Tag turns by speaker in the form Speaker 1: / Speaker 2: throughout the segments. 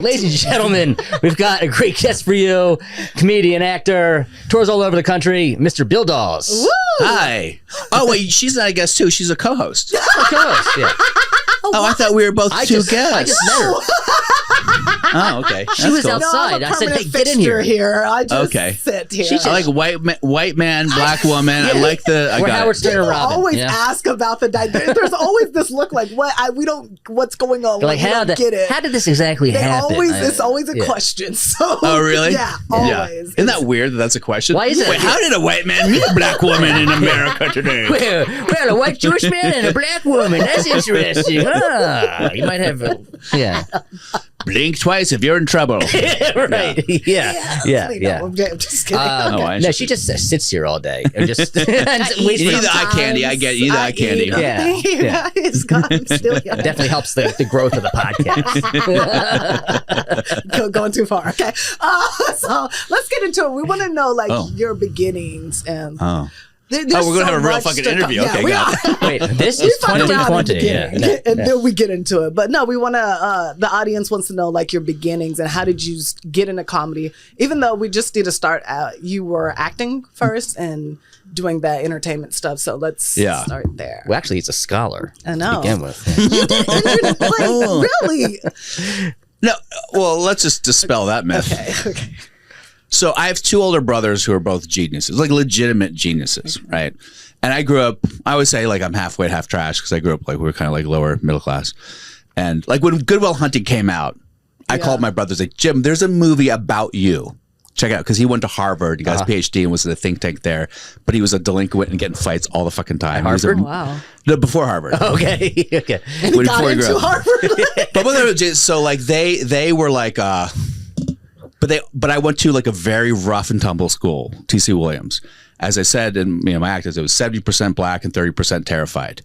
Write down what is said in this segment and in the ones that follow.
Speaker 1: Ladies and gentlemen, we've got a great guest for you, comedian, actor, tours all over the country, Mr. Bill Dawes.
Speaker 2: Woo! Hi. Oh, wait, she's not a guest too. She's a co-host.
Speaker 1: A co-host, yeah.
Speaker 2: Oh, I thought we were both two guests.
Speaker 1: I just met her.
Speaker 2: Oh, okay.
Speaker 1: She was outside. I said, hey, get in here.
Speaker 3: I just sit here.
Speaker 2: I like white man, black woman. I like the.
Speaker 1: We're Howard Stern and Robin.
Speaker 3: Always ask about the. There's always this look like we don't. What's going on?
Speaker 1: Like how did this exactly happen?
Speaker 3: It's always a question. So.
Speaker 2: Oh really?
Speaker 3: Yeah, always.
Speaker 2: Isn't that weird that that's a question?
Speaker 1: Why is it?
Speaker 2: Wait, how did a white man meet a black woman in America today?
Speaker 1: Well, a white Jewish man and a black woman. That's interesting. You might have.
Speaker 2: Blink twice if you're in trouble.
Speaker 1: Right. Yeah.
Speaker 3: I'm just kidding.
Speaker 1: No, she just sits here all day and just waits
Speaker 2: for the eye candy. I get you. The eye candy.
Speaker 1: Yeah.
Speaker 3: I'm still young.
Speaker 1: Definitely helps the growth of the podcast.
Speaker 3: Going too far. Okay. So let's get into it. We want to know your beginnings and.
Speaker 2: We're going to have a real fucking interview. Okay, got it.
Speaker 1: Wait, this is 2020.
Speaker 3: And then we get into it. But no, we want to, the audience wants to know your beginnings and how did you get into comedy? Even though we just need to start out, you were acting first and doing that entertainment stuff. So let's start there.
Speaker 1: Well, actually, he's a scholar
Speaker 3: I know.
Speaker 1: to begin with.
Speaker 3: You did really?
Speaker 2: No, well, let's just dispel that myth.
Speaker 3: Okay.
Speaker 2: So I have two older brothers who are both geniuses, legitimate geniuses, right? And I grew up, I always say I'm half white, half trash because I grew up we were kind of lower middle class. And when Good Will Hunting came out, I called my brothers Jim, there's a movie about you. Check it out, because he went to Harvard, he got his PhD and was in a think tank there, but he was a delinquent and getting fights all the fucking time.
Speaker 1: Harvard?
Speaker 3: Wow.
Speaker 2: No, before Harvard.
Speaker 1: Okay.
Speaker 3: And he got into Harvard.
Speaker 2: But they were But I went to a very rough and tumble school, T.C. Williams. As I said in my act, it was 70% black and 30% terrified.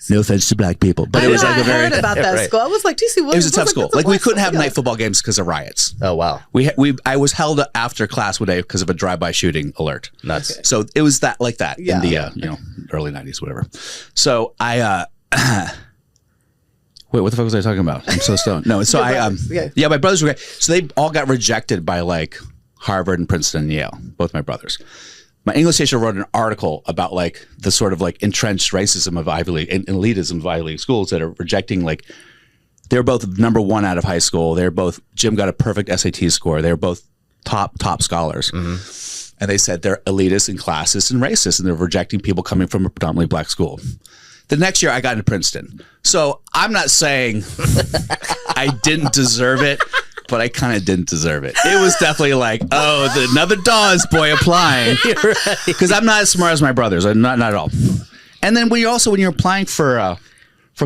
Speaker 2: No offense to black people, but it was
Speaker 3: I heard about that school. I was like, T.C. Williams.
Speaker 2: It was a tough school. We couldn't have night football games because of riots.
Speaker 1: Oh wow.
Speaker 2: I was held after class one day because of a drive-by shooting alert.
Speaker 1: Nuts.
Speaker 2: Okay. So it was that in the early 90s, whatever. So I. Wait, what the fuck was I talking about? I'm so stoned. No, so my brothers were great. So they all got rejected by Harvard and Princeton and Yale, both my brothers. My English teacher wrote an article about the sort of entrenched racism of Ivy League and elitism of Ivy League schools that are rejecting they were both number one out of high school. Jim got a perfect SAT score. They were both top scholars. Mm-hmm. And they said they're elitist and classist and racist, and they're rejecting people coming from a predominantly black school. The next year I got into Princeton. So I'm not saying I didn't deserve it, but I kind of didn't deserve it. It was definitely another Dawes boy applying. Because I'm not as smart as my brothers. I'm not at all. And then when you're applying for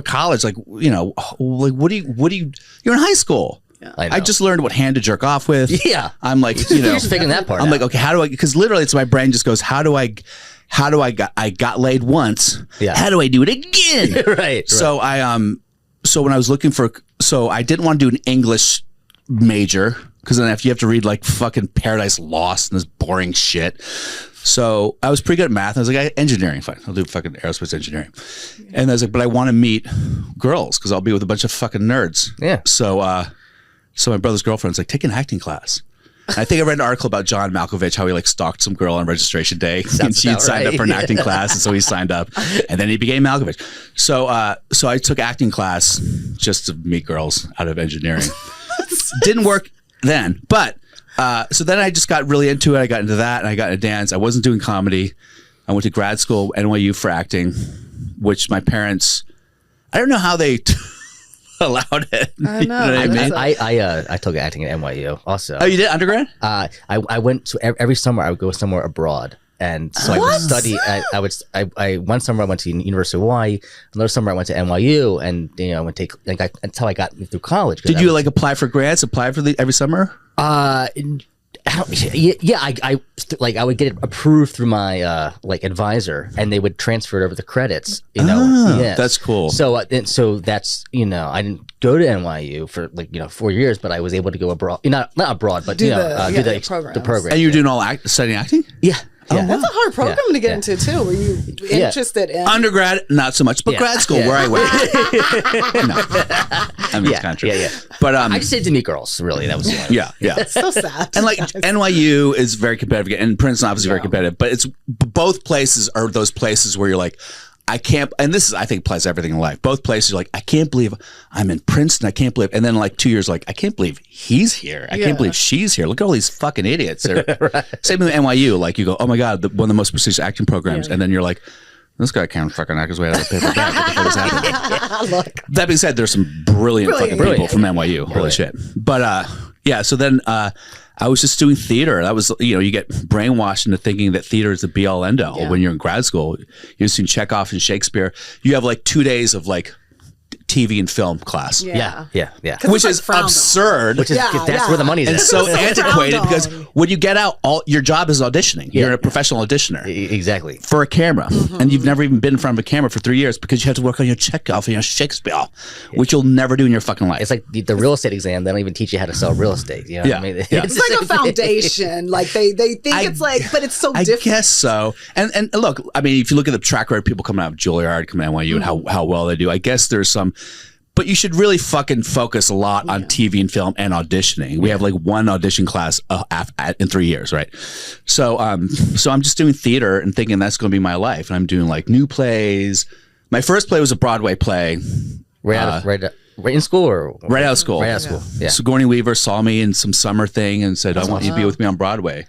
Speaker 2: college, what do you, you're in high school.
Speaker 1: Yeah.
Speaker 2: I just learned what hand to jerk off with.
Speaker 1: Yeah.
Speaker 2: I'm
Speaker 1: you're just figuring that part
Speaker 2: I'm
Speaker 1: out.
Speaker 2: okay, how do I, because literally my brain just goes, I got laid once.
Speaker 1: Yeah.
Speaker 2: How do I do it again?
Speaker 1: Right.
Speaker 2: So so when I was looking I didn't want to do an English major because then you have to read fucking Paradise Lost and this boring shit. So I was pretty good at math. I was like, engineering, fine. I'll do fucking aerospace engineering. And I was like, but I want to meet girls because I'll be with a bunch of fucking nerds.
Speaker 1: Yeah.
Speaker 2: So my brother's girlfriend's like, take an acting class. I think I read an article about John Malkovich, how he stalked some girl on registration day and she had signed up for an acting class. And so he signed up and then he became Malkovich. So I took acting class just to meet girls out of engineering. Didn't work then, but so then I just got really into it. I got into that and I got into dance. I wasn't doing comedy. I went to grad school, NYU for acting, which my parents, I don't know how they allowed it.
Speaker 3: I know.
Speaker 2: You know what I mean?
Speaker 1: I took acting at NYU also.
Speaker 2: Oh, you did undergrad?
Speaker 1: I went to every summer. I would go somewhere abroad, and so I would study. I one summer I went to University of Hawaii. Another summer I went to NYU, and I would take until I got through college.
Speaker 2: Did you apply for grants? Apply for every summer?
Speaker 1: I would get it approved through my advisor, and they would transfer it over the credits. Yes.
Speaker 2: That's cool.
Speaker 1: So that's I didn't go to NYU for 4 years, but I was able to go abroad. Not abroad, but
Speaker 3: do the program.
Speaker 2: And you're doing all studying acting?
Speaker 1: Yeah. Yeah.
Speaker 3: That's a hard program to get into too. Were you interested in
Speaker 2: undergrad? Not so much, but grad school where I went. No. I mean, it's kind of true.
Speaker 1: Yeah.
Speaker 2: But
Speaker 1: I just did to meet girls. Really, that was the only
Speaker 2: yeah.
Speaker 3: It's so sad.
Speaker 2: And like NYU is very competitive, and Princeton obviously very competitive. But it's both places are those places where you're like, I can't, and this is, I think, applies to everything in life. Both places are like, I can't believe I'm in Princeton. I can't believe, and then like 2 years, like, I can't believe he's here. I can't believe she's here. Look at all these fucking idiots. Right. Same with NYU. Like, you go, oh my God, one of the most prestigious acting programs. And then you're like, this guy can't fucking act his way out of the paper bag. What the fuck is happening? That being said, there's some brilliant fucking people from NYU. Holy shit. But yeah, so then I was just doing theater. That was, you get brainwashed into thinking that theater is the be all end all when you're in grad school. You're seeing Chekhov and Shakespeare. You have like 2 days of like TV and film class.
Speaker 1: Yeah.
Speaker 2: Which is absurd.
Speaker 1: Which is that's where the money's at.
Speaker 2: And so antiquated because when you get out, your job is auditioning. You're a professional auditioner.
Speaker 1: Exactly.
Speaker 2: For a camera. And you've never even been in front of a camera for 3 years because you have to work on your Chekhov and your Shakespeare, which you'll never do in your fucking life.
Speaker 1: It's like the real estate exam. They don't even teach you how to sell real estate. You know what I mean?
Speaker 3: It's like a foundation. Like they think it's like, but it's so different.
Speaker 2: I guess so. And look, I mean, if you look at the track record of people coming out of Juilliard, coming out of NYU, and how well they do, I guess there's some. But you should really fucking focus a lot on TV and film and auditioning. We have like one audition class in 3 years, right? So I'm just doing theater and thinking that's going to be my life. And I'm doing like new plays. My first play was a Broadway play.
Speaker 1: Right in school or
Speaker 2: right out of school.
Speaker 1: Right out of school. Yeah.
Speaker 2: Sigourney Weaver saw me in some summer thing and said, "I want you to be with me on Broadway."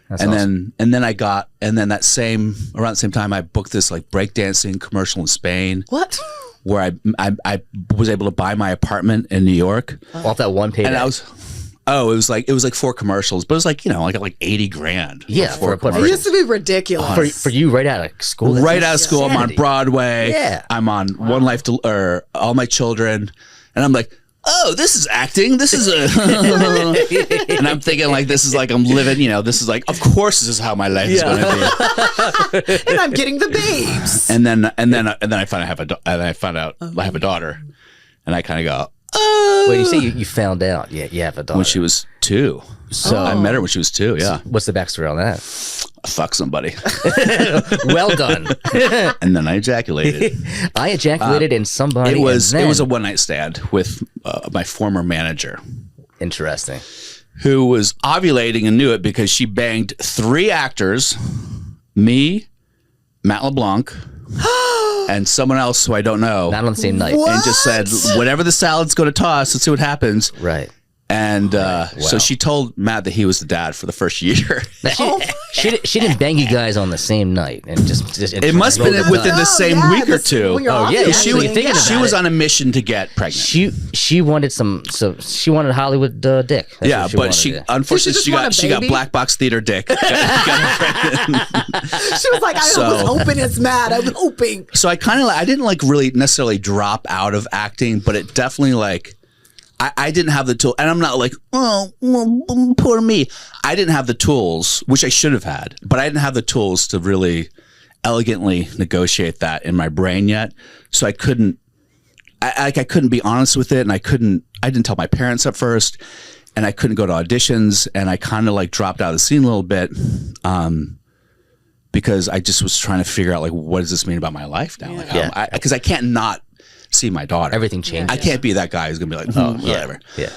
Speaker 1: That's awesome.
Speaker 2: Then around the same time I booked this like breakdancing commercial in Spain.
Speaker 3: What?
Speaker 2: Where I was able to buy my apartment in New York
Speaker 1: off that one payday.
Speaker 2: And it was like 4 commercials, but it was like, I got like 80 grand.
Speaker 1: Yeah,
Speaker 3: it used to be ridiculous
Speaker 1: for you right out of school.
Speaker 2: Right out of school, I'm on Broadway.
Speaker 1: Yeah,
Speaker 2: I'm on One Life to or All My Children, and I'm like, oh, this is acting. This is and I'm thinking like, this is like, I'm living, this is like, of course, this is how my life is going to
Speaker 3: be. And I'm getting the babes.
Speaker 2: And then I find out I have a daughter, and I kind of go, oh.
Speaker 1: Well, you say you found out. Yeah, you have a daughter
Speaker 2: when she was 2. So I met her when she was 2. Yeah.
Speaker 1: So what's the backstory on that?
Speaker 2: I fucked somebody.
Speaker 1: Well done.
Speaker 2: And then I ejaculated.
Speaker 1: I ejaculated in somebody.
Speaker 2: It was a one night stand with my former manager.
Speaker 1: Interesting.
Speaker 2: Who was ovulating and knew it because she banged 3 actors, me, Matt LeBlanc, and someone else who I don't know.
Speaker 1: Not on the same night.
Speaker 3: What?
Speaker 2: And just said, whatever the salad's going to toss, let's see what happens.
Speaker 1: Right.
Speaker 2: And so she told Matt that he was the dad for the first year.
Speaker 1: She didn't bang you guys on the same night, and just
Speaker 2: it must have been within the same week or 2.
Speaker 1: Oh yeah,
Speaker 2: she was on a mission to get pregnant.
Speaker 1: She wanted she wanted Hollywood dick.
Speaker 2: That's but unfortunately she got black box theater dick. Got pregnant.
Speaker 3: She was like, I was hoping it's Matt. I was hoping.
Speaker 2: So I didn't like really necessarily drop out of acting, but it definitely like. I didn't have the tool, and I'm not like, oh, poor me. I didn't have the tools, which I should have had, but I didn't have the tools to really elegantly negotiate that in my brain yet. So I couldn't be honest with it, and I didn't tell my parents at first, and I couldn't go to auditions, and I kind of like dropped out of the scene a little bit, because I just was trying to figure out like, what does this mean about my life now? Like, because I can't not see my daughter.
Speaker 1: Everything changed.
Speaker 2: I can't be that guy who's gonna be like, oh, whatever.
Speaker 1: Yeah.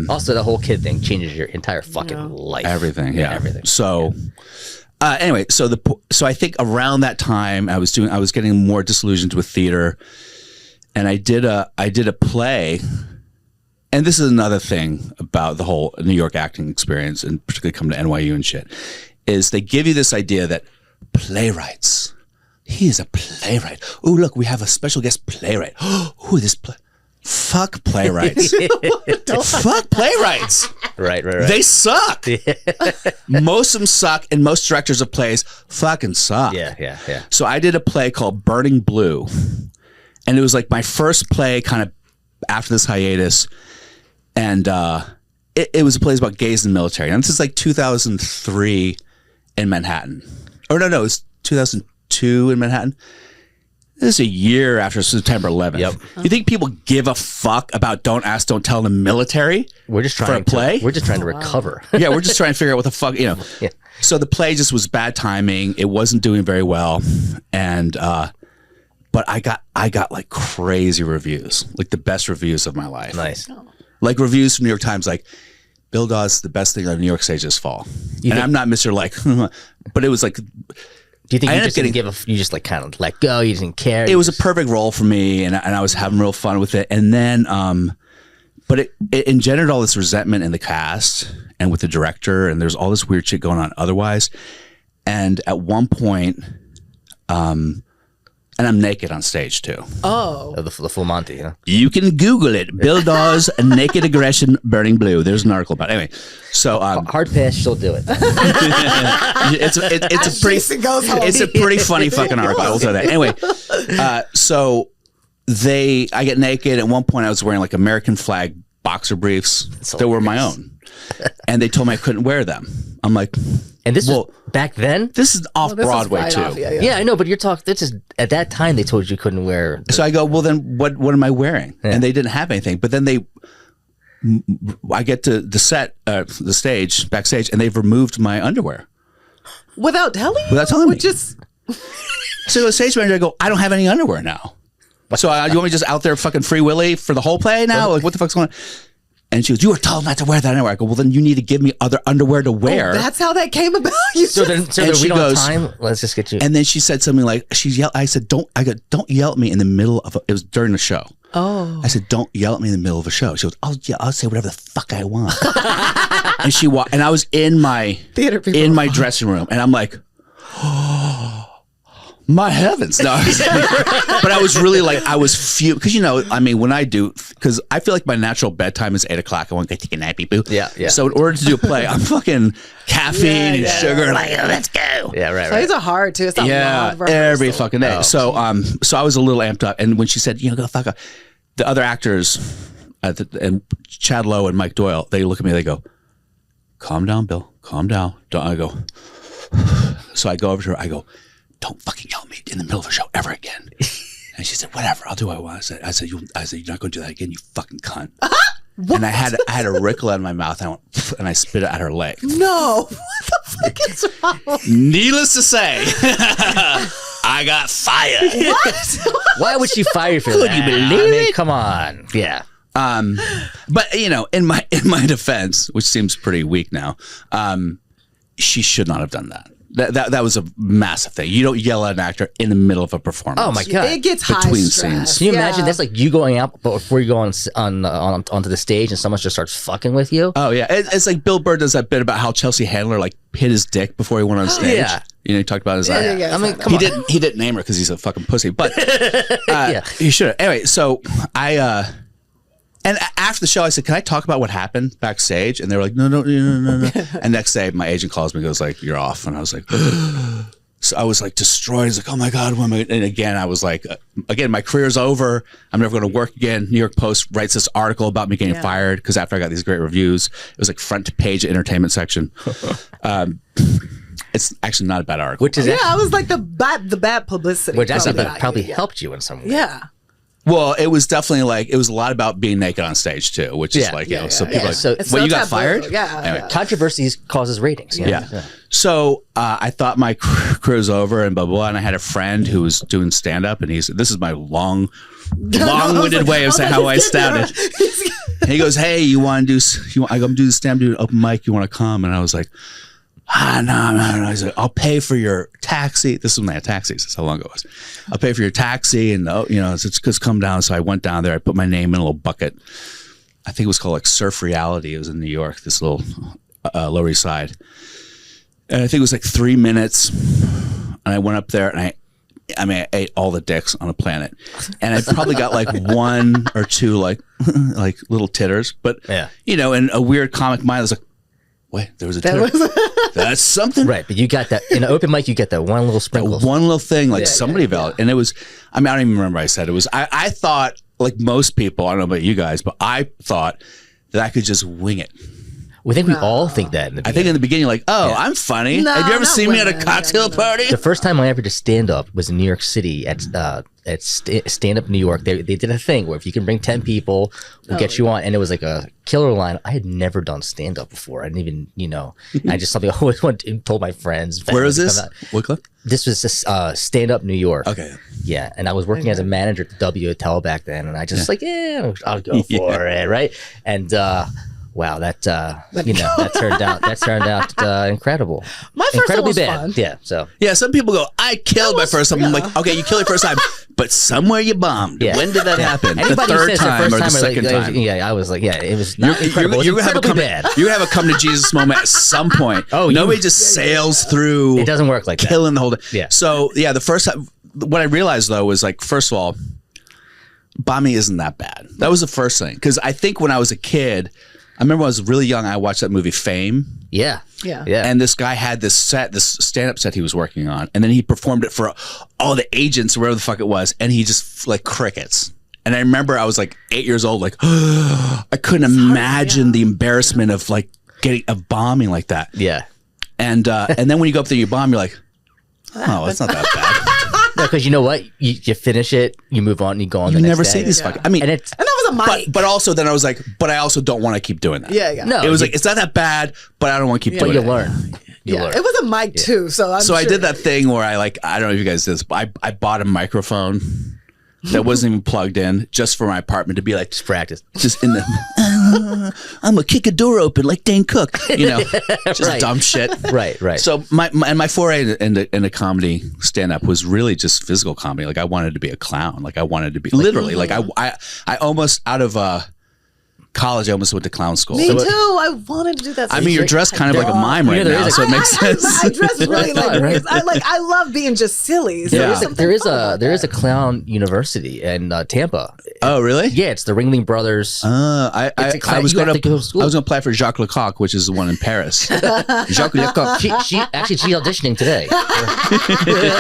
Speaker 1: Also, the whole kid thing changes your entire fucking life.
Speaker 2: Everything. Yeah. Everything. So, anyway, so I think around that time I was getting more disillusioned with theater, and I did a play, and this is another thing about the whole New York acting experience, and particularly coming to NYU and shit, is they give you this idea that playwrights. He is a playwright. Oh, look, we have a special guest playwright. Oh, fuck playwrights. Fuck playwrights.
Speaker 1: Right.
Speaker 2: They suck. Most of them suck, and most directors of plays fucking suck.
Speaker 1: Yeah.
Speaker 2: So I did a play called Burning Blue, and it was like my first play kind of after this hiatus, and it was a play about gays in the military. And this is like 2003 in Manhattan. Or no, it's 2002 in Manhattan. This is a year after September 11th.
Speaker 1: Yep.
Speaker 2: You think people give a fuck about Don't Ask, Don't Tell in the military?
Speaker 1: We're just trying
Speaker 2: for a play.
Speaker 1: We're just trying to recover.
Speaker 2: Yeah, we're just trying to figure out what the fuck, Yeah. So the play just was bad timing. It wasn't doing very well, and but I got like crazy reviews, like the best reviews of my life.
Speaker 1: Nice.
Speaker 2: Like reviews from New York Times, like Bill Dawes, the best thing on New York stage this fall. And I'm not Mr. Like, but it was like.
Speaker 1: Do you think you just didn't you just like kind of let go? You didn't care?
Speaker 2: It was a perfect role for me, and I was having real fun with it. And then, but it engendered all this resentment in the cast and with the director, and there's all this weird shit going on otherwise. And at one point, and I'm naked on stage too.
Speaker 3: Oh.
Speaker 1: The full Monty, huh?
Speaker 2: You can Google it. Bill Dawes, naked aggression, burning blue. There's an article about it. Anyway, so
Speaker 1: hard pass, she'll do it.
Speaker 2: it's a pretty funny fucking article. I will say that. Anyway, so I get naked. At one point, I was wearing like American flag boxer briefs that were my own, and they told me I couldn't wear them. I'm like,
Speaker 1: and this was back then.
Speaker 2: This is off Broadway too.
Speaker 1: Yeah, I know, but you're talking. This is at that time they told you couldn't wear.
Speaker 2: So I go, well, then what am I wearing? Yeah. And they didn't have anything. But then I get to the set, the stage, backstage, and they've removed my underwear
Speaker 3: without telling you.
Speaker 2: Without telling me.
Speaker 3: Just
Speaker 2: so the stage manager, I go, I don't have any underwear now. So you want me just out there fucking free willy for the whole play now? Like what the fuck's going on? And she goes, you were told not to wear that underwear. I go, well, then you need to give me other underwear to wear.
Speaker 3: Oh, that's how that came about.
Speaker 1: So then we don't have time. Let's just get you.
Speaker 2: And then she said something like, I said, don't yell at me in the middle of it was during the show.
Speaker 3: Oh.
Speaker 2: I said, don't yell at me in the middle of a show. She goes, I'll say whatever the fuck I want. And and I was in my dressing room, and I'm like, oh, my heavens. No, but I was really like, I was fuming. Because, when I do, because I feel like my natural bedtime is 8 o'clock. I want to go take a nappy boo.
Speaker 1: Yeah.
Speaker 2: So in order to do a play, I'm fucking caffeine and sugar. Like, let's go.
Speaker 1: Yeah, right.
Speaker 3: Plays are hard too. It's a long rehearsal.
Speaker 2: Every fucking day. So I was a little amped up. And when she said, go fuck up, the other actors, and Chad Lowe and Mike Doyle, they look at me, they go, calm down, Bill. Calm down. I go, so I go over to her, I go, don't fucking yell at me in the middle of a show ever again. And she said, whatever, I'll do what I want. I said, you're not going to do that again, you fucking cunt. And I had a Ricola in my mouth, and I went, and I spit it at her leg.
Speaker 3: No. What the fuck is wrong?
Speaker 2: Needless to say, I got fired.
Speaker 3: What?
Speaker 1: Why would she fire you for that?
Speaker 2: Could you believe it?
Speaker 1: Come on. Yeah.
Speaker 2: But in my defense, which seems pretty weak now, she should not have done that. That was a massive thing. You don't yell at an actor in the middle of a performance.
Speaker 1: Oh my god!
Speaker 3: It gets high stress.
Speaker 1: Can you imagine? That's like you going out before you go onto the stage and someone just starts fucking with you.
Speaker 2: Oh yeah, it's like Bill Burr does that bit about how Chelsea Handler like hit his dick before he went on stage.
Speaker 1: Yeah,
Speaker 2: he talked about his.
Speaker 3: Yeah.
Speaker 1: I mean, come on.
Speaker 2: He didn't name her because he's a fucking pussy, but he should have. Anyway, so and after the show, I said, can I talk about what happened backstage? And they were like, no. And next day, my agent calls me and goes like, you're off. And I was like, so I was like destroyed. I was like, oh my God. And again, I was like, my career's over. I'm never going to work again. New York Post writes this article about me getting fired because after I got these great reviews, it was like front page entertainment section. It's actually not a bad article.
Speaker 1: Which is
Speaker 3: I was like the bad publicity.
Speaker 1: Which probably helped you in some way.
Speaker 3: Yeah.
Speaker 2: Well, it was definitely like, it was a lot about being naked on stage too, which is like, so people are like,
Speaker 1: so,
Speaker 2: you got fired?
Speaker 3: Yeah.
Speaker 2: Anyway.
Speaker 1: Controversy causes ratings.
Speaker 2: Yeah. So I thought my crew's over and blah, blah, blah. And I had a friend who was doing stand up and he said, this is my long-winded way of saying how I sounded. And he goes, hey, I go do the stand up, do an open mic. You want to come? And I was like, no. He's like, I'll pay for your taxi. This is when they had taxis. That's how long it was. I'll pay for your taxi, and it's just come down. So I went down there. I put my name in a little bucket. I think it was called like Surf Reality. It was in New York, this little Lower East Side. And I think it was like 3 minutes. And I went up there, and I ate all the dicks on the planet. And I probably got like one or two like little titters. But in a weird comic mind, I was like, wait, there was a titter. That's something.
Speaker 1: Right, but you got that in an open mic. You get that one little sprinkle,
Speaker 2: one little thing, like somebody valid, and it was. I don't even remember. I said it was. I thought, like most people, I don't know about you guys, but I thought that I could just wing it.
Speaker 1: We think we all think that in the
Speaker 2: I
Speaker 1: beginning.
Speaker 2: think in the beginning, like, oh, I'm funny.
Speaker 3: No,
Speaker 2: Have you ever
Speaker 3: not
Speaker 2: seen me at a
Speaker 3: women.
Speaker 2: cocktail party?
Speaker 1: The first time I ever did stand up was in New York City at Stand Up New York. They did a thing where if you can bring 10 people, we'll get you on, and it was like a killer line. I had never done stand up before. I didn't even, I just something I always told my friends.
Speaker 2: Where is this? What club?
Speaker 1: This was Stand Up New York.
Speaker 2: Okay.
Speaker 1: Yeah, and I was working as a manager at the W Hotel back then, and I just I'll go for it, right? And wow, that that turned out incredible.
Speaker 3: My first
Speaker 1: Incredibly
Speaker 3: one was
Speaker 1: bad.
Speaker 3: fun.
Speaker 1: Yeah, so
Speaker 2: Yeah, some people go, I killed my first time. I'm like, okay, you killed your first time, but somewhere you bombed.
Speaker 1: Yeah.
Speaker 2: When did that happen? The
Speaker 1: anybody who
Speaker 2: third
Speaker 1: says
Speaker 2: time
Speaker 1: the
Speaker 2: or
Speaker 1: first
Speaker 2: the
Speaker 1: time,
Speaker 2: second time?
Speaker 1: I was like, it was not incredible.
Speaker 2: You're gonna have a
Speaker 1: Incredibly
Speaker 2: come.
Speaker 1: bad.
Speaker 2: You have a come to Jesus moment at some point.
Speaker 1: Oh,
Speaker 2: nobody just sails through.
Speaker 1: It doesn't work like that.
Speaker 2: killing the whole.
Speaker 1: Yeah.
Speaker 2: So yeah, the first time, what I realized though was like, first of all, bombing isn't that bad. That was the first thing, because I think when I was a kid, I remember when I was really young, I watched that movie Fame.
Speaker 3: Yeah.
Speaker 2: And this guy had this stand-up set he was working on, and then he performed it for all the agents or whatever the fuck it was, and he just like crickets. And I remember I was like 8 years old, like I couldn't imagine the embarrassment of like of bombing like that.
Speaker 1: Yeah.
Speaker 2: And then when you go up there, you bomb, you're like, oh, it's not that bad.
Speaker 1: Because you know what? You finish it, you move on, you go on
Speaker 2: You
Speaker 1: the next
Speaker 2: never
Speaker 1: day.
Speaker 2: see these fucking. I mean,
Speaker 1: And it's
Speaker 3: And that was a mic.
Speaker 2: but also then I was like, but I also don't want to keep doing that.
Speaker 3: Yeah.
Speaker 1: no.
Speaker 2: It was like, it's not that bad, but I don't want to keep
Speaker 1: but
Speaker 2: doing
Speaker 1: you
Speaker 2: it.
Speaker 1: learn. You
Speaker 3: Yeah.
Speaker 1: learn.
Speaker 3: It was a mic too. So I'm
Speaker 2: So I
Speaker 3: sure-
Speaker 2: did that thing where I don't know if you guys did this, but I bought a microphone that wasn't even plugged in just for my apartment to be like,
Speaker 1: Practice.
Speaker 2: just in the, I'm gonna kick a door open like Dane Cook, just
Speaker 1: Right.
Speaker 2: dumb shit.
Speaker 1: Right.
Speaker 2: So my foray into comedy stand up was really just physical comedy. Like I wanted to be a clown. Like I wanted to be literally like I almost out of college I almost went to clown school.
Speaker 3: Me
Speaker 2: So
Speaker 3: too. I wanted to do that.
Speaker 2: I mean, you're dressed kind of like a mime right
Speaker 1: there
Speaker 2: now,
Speaker 1: is a-
Speaker 2: so it makes sense.
Speaker 3: I dress really like
Speaker 1: Right.
Speaker 3: I love being just silly. So
Speaker 2: Yeah.
Speaker 3: there's something
Speaker 1: there is
Speaker 3: fun about
Speaker 1: there is
Speaker 3: that.
Speaker 1: a clown university in Tampa.
Speaker 2: Oh, really?
Speaker 1: Yeah, it's the Ringling Brothers.
Speaker 2: I was
Speaker 1: you
Speaker 2: going
Speaker 1: have to go to school.
Speaker 2: I was going to apply for Jacques Lecoq, which is the one in Paris. Jacques Lecoq.
Speaker 1: She's auditioning today.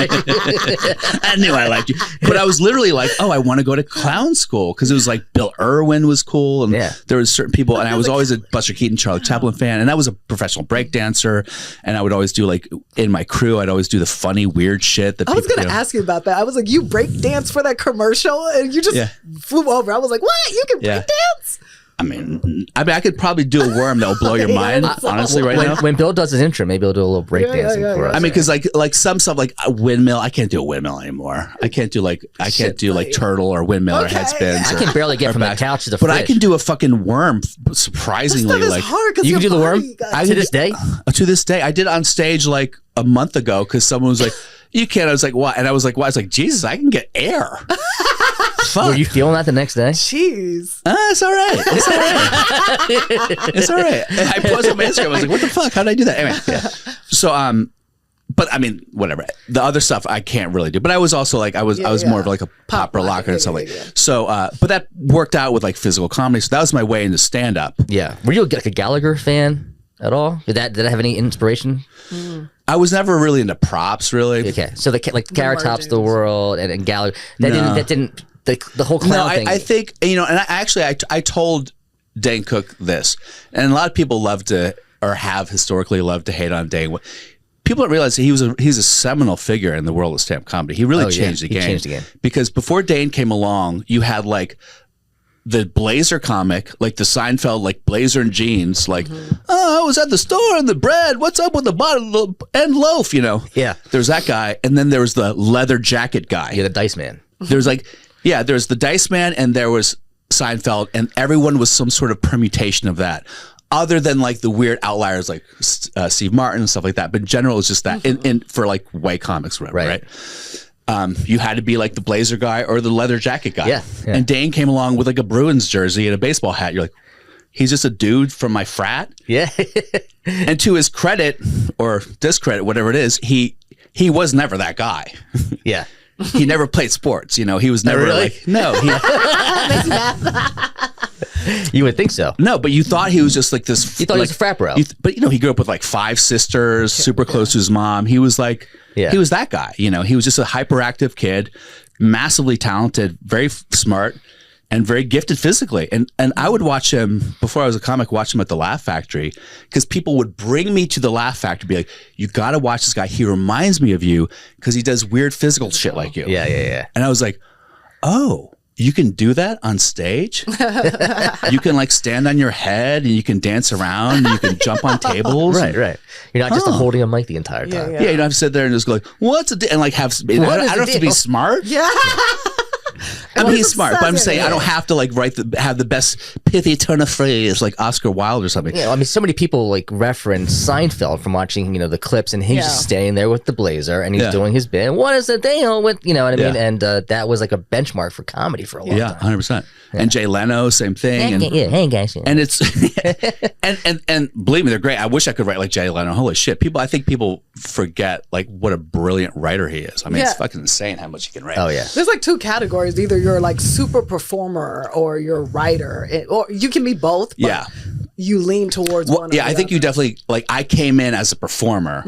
Speaker 2: I knew I liked you, but I was literally like, oh, I want to go to clown school because it was like Bill Irwin was cool, and
Speaker 1: Yeah.
Speaker 2: there was certain people, and I was always a Buster Keaton, Charlie Chaplin fan, and I was a professional break dancer, and I would always do like in my crew, I'd always do the funny, weird shit that
Speaker 3: I was
Speaker 2: people,
Speaker 3: going to ask you about that. I was like, you break dance for that commercial, and you just
Speaker 2: Yeah.
Speaker 3: flew over. I was like, what? You can
Speaker 2: Yeah.
Speaker 3: break dance?
Speaker 2: I mean, I could probably do a worm that will blow your mind, honestly, right now.
Speaker 1: when Bill does his intro, maybe he'll do a little breakdancing
Speaker 3: yeah,
Speaker 1: for
Speaker 3: yeah.
Speaker 1: us.
Speaker 2: I mean, because like some stuff like a windmill, I can't do a windmill anymore. I can't do like turtle or windmill or
Speaker 3: Okay.
Speaker 2: head spins.
Speaker 1: I can barely get
Speaker 2: or
Speaker 1: from the
Speaker 2: back.
Speaker 1: couch to the
Speaker 2: But I
Speaker 1: fridge.
Speaker 2: can do a fucking worm. Surprisingly,
Speaker 3: Stuff is
Speaker 2: like
Speaker 3: hard because
Speaker 1: You can do the worm?
Speaker 2: I
Speaker 1: to
Speaker 2: can
Speaker 1: this day.
Speaker 2: to this day. I did on stage like a month ago because someone was like, "You can't." I was like, "What?" And I was like, "What?" I was like, "Jesus, I can get air." Fuck.
Speaker 1: Were you feeling that the next day?
Speaker 3: Jeez.
Speaker 2: It's all right. It's all right. It's all right. And I posted on my Instagram. I was like, "What the fuck? How did I do that?" Anyway, so but I mean, whatever. The other stuff I can't really do. But I was also like, I was more of like a pop rocker and stuff like. So, but that worked out with like physical comedy. So that was my way into stand up.
Speaker 1: Yeah. Were you like a Gallagher fan at all? Did that have any inspiration?
Speaker 2: I was never really into props, really.
Speaker 1: Okay, so the Carrot Top's the world and Gallagher that didn't the whole clown
Speaker 2: No,
Speaker 1: thing.
Speaker 2: I think and I told Dane Cook this, and a lot of people love to or have historically loved to hate on Dane. People don't realize that he's a seminal figure in the world of stand-up comedy. He really changed the game.
Speaker 1: He changed the game.
Speaker 2: Because before Dane came along, you had like the Blazer comic, like the Seinfeld, like blazer and jeans, like, oh, I was at the store and the bread. What's up with the bottle and loaf?
Speaker 1: Yeah.
Speaker 2: There's that guy, and then there was the leather jacket guy.
Speaker 1: You're the Dice Man.
Speaker 2: There's like, there's the Dice Man, and there was Seinfeld, and everyone was some sort of permutation of that. Other than like the weird outliers like Steve Martin and stuff like that, but in general it's just that. In for like white comics, or whatever, right? You had to be like the blazer guy or the leather jacket guy.
Speaker 1: Yeah.
Speaker 2: And Dane came along with like a Bruins jersey and a baseball hat. You're like, he's just a dude from my frat.
Speaker 1: Yeah.
Speaker 2: And to his credit or discredit, whatever it is, he was never that guy.
Speaker 1: Yeah.
Speaker 2: He never played sports. He was never
Speaker 1: really?
Speaker 2: like, no,
Speaker 1: You would think so.
Speaker 2: no, but you thought he was just like this.
Speaker 1: You thought he was a frat bro.
Speaker 2: But he grew up with like 5 sisters, super close to his mom. He was like,
Speaker 1: Yeah.
Speaker 2: he was that guy. He was just a hyperactive kid, massively talented, very smart. and very gifted physically. And I would watch him before I was a comic, watch him at the Laugh Factory, because people would bring me to the Laugh Factory, be like, you got to watch this guy. He reminds me of you because he does weird physical shit like you.
Speaker 1: Yeah.
Speaker 2: And I was like, oh, you can do that on stage? You can like stand on your head and you can dance around and you can jump on tables.
Speaker 1: Right. You're not just holding a mic the entire time.
Speaker 2: Yeah, you don't have to sit there and just go like, what's a and like have, I don't have to be smart.
Speaker 3: Yeah.
Speaker 2: I'm being smart, but I'm saying I don't have to like have the best pithy turn of phrase like Oscar Wilde or something.
Speaker 1: Yeah, I mean, so many people like reference Seinfeld from watching, the clips, and he's just standing there with the blazer and he's doing his bit. What is the deal with, you know what I mean? And that was like a benchmark for comedy for a long time.
Speaker 2: 100%. And Jay Leno, same thing. And,
Speaker 1: hey guys.
Speaker 2: And it's and believe me, they're great. I wish I could write like Jay Leno. Holy shit, I think people forget like what a brilliant writer he is. I mean, it's fucking insane how much he can write.
Speaker 1: Oh yeah.
Speaker 3: There's like two categories. Either you're like super performer or you're writer, or you can be both. But you lean towards one.
Speaker 2: Yeah, I think you definitely like. I came in as a performer.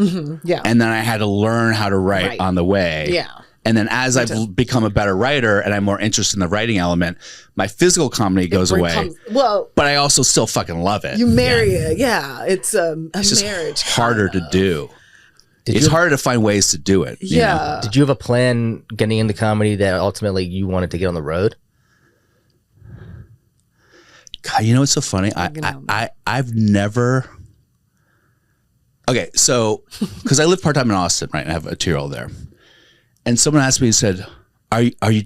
Speaker 3: Yeah,
Speaker 2: and then I had to learn how to write on the way.
Speaker 3: Yeah.
Speaker 2: And then as I've become a better writer and I'm more interested in the writing element, my physical comedy goes away. But I also still fucking love it.
Speaker 3: You marry it. Yeah. It's a
Speaker 2: just
Speaker 3: marriage.
Speaker 2: harder to do. It's harder to find ways to do it. You know?
Speaker 1: Did you have a plan getting into comedy that ultimately you wanted to get on the road?
Speaker 2: God, you know what's so funny? I've never. Okay, so because I live part time in Austin, right? And I have a 2-year-old there. And someone asked me and said, "Are you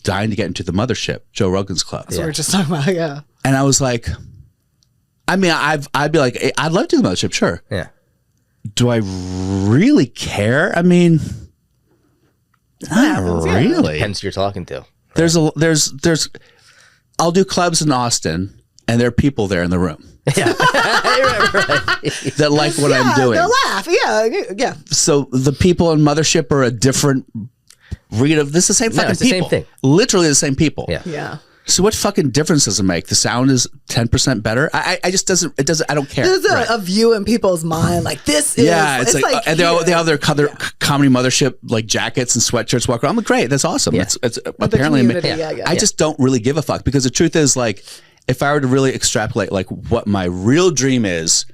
Speaker 2: dying to get into the Mothership, Joe Rogan's club?"
Speaker 3: That's what we're just talking about, yeah.
Speaker 2: And I was like, I mean, I'd be like, hey, I'd love to do the Mothership, sure.
Speaker 1: Yeah.
Speaker 2: Do I really care? I mean, not really.
Speaker 1: Depends who you're talking to.
Speaker 2: There's. I'll do clubs in Austin, and there are people there in the room.
Speaker 1: Yeah.
Speaker 2: That like what I'm doing.
Speaker 3: They'll laugh. Yeah.
Speaker 2: So the people in Mothership are a different breed of this. Is the same fucking
Speaker 1: it's
Speaker 2: people.
Speaker 1: The same thing.
Speaker 2: Literally the same people.
Speaker 3: Yeah.
Speaker 2: So what fucking difference does it make? The sound is 10% better. I just doesn't. It doesn't. I don't care.
Speaker 3: There's a view in people's mind like this is.
Speaker 2: Yeah, it's like and they have their comedy Mothership like jackets and sweatshirts walk around. I'm like, great, that's awesome.
Speaker 1: Yeah.
Speaker 2: It's apparently. I just don't really give a fuck because the truth is like, if I were to really extrapolate like what my real dream is,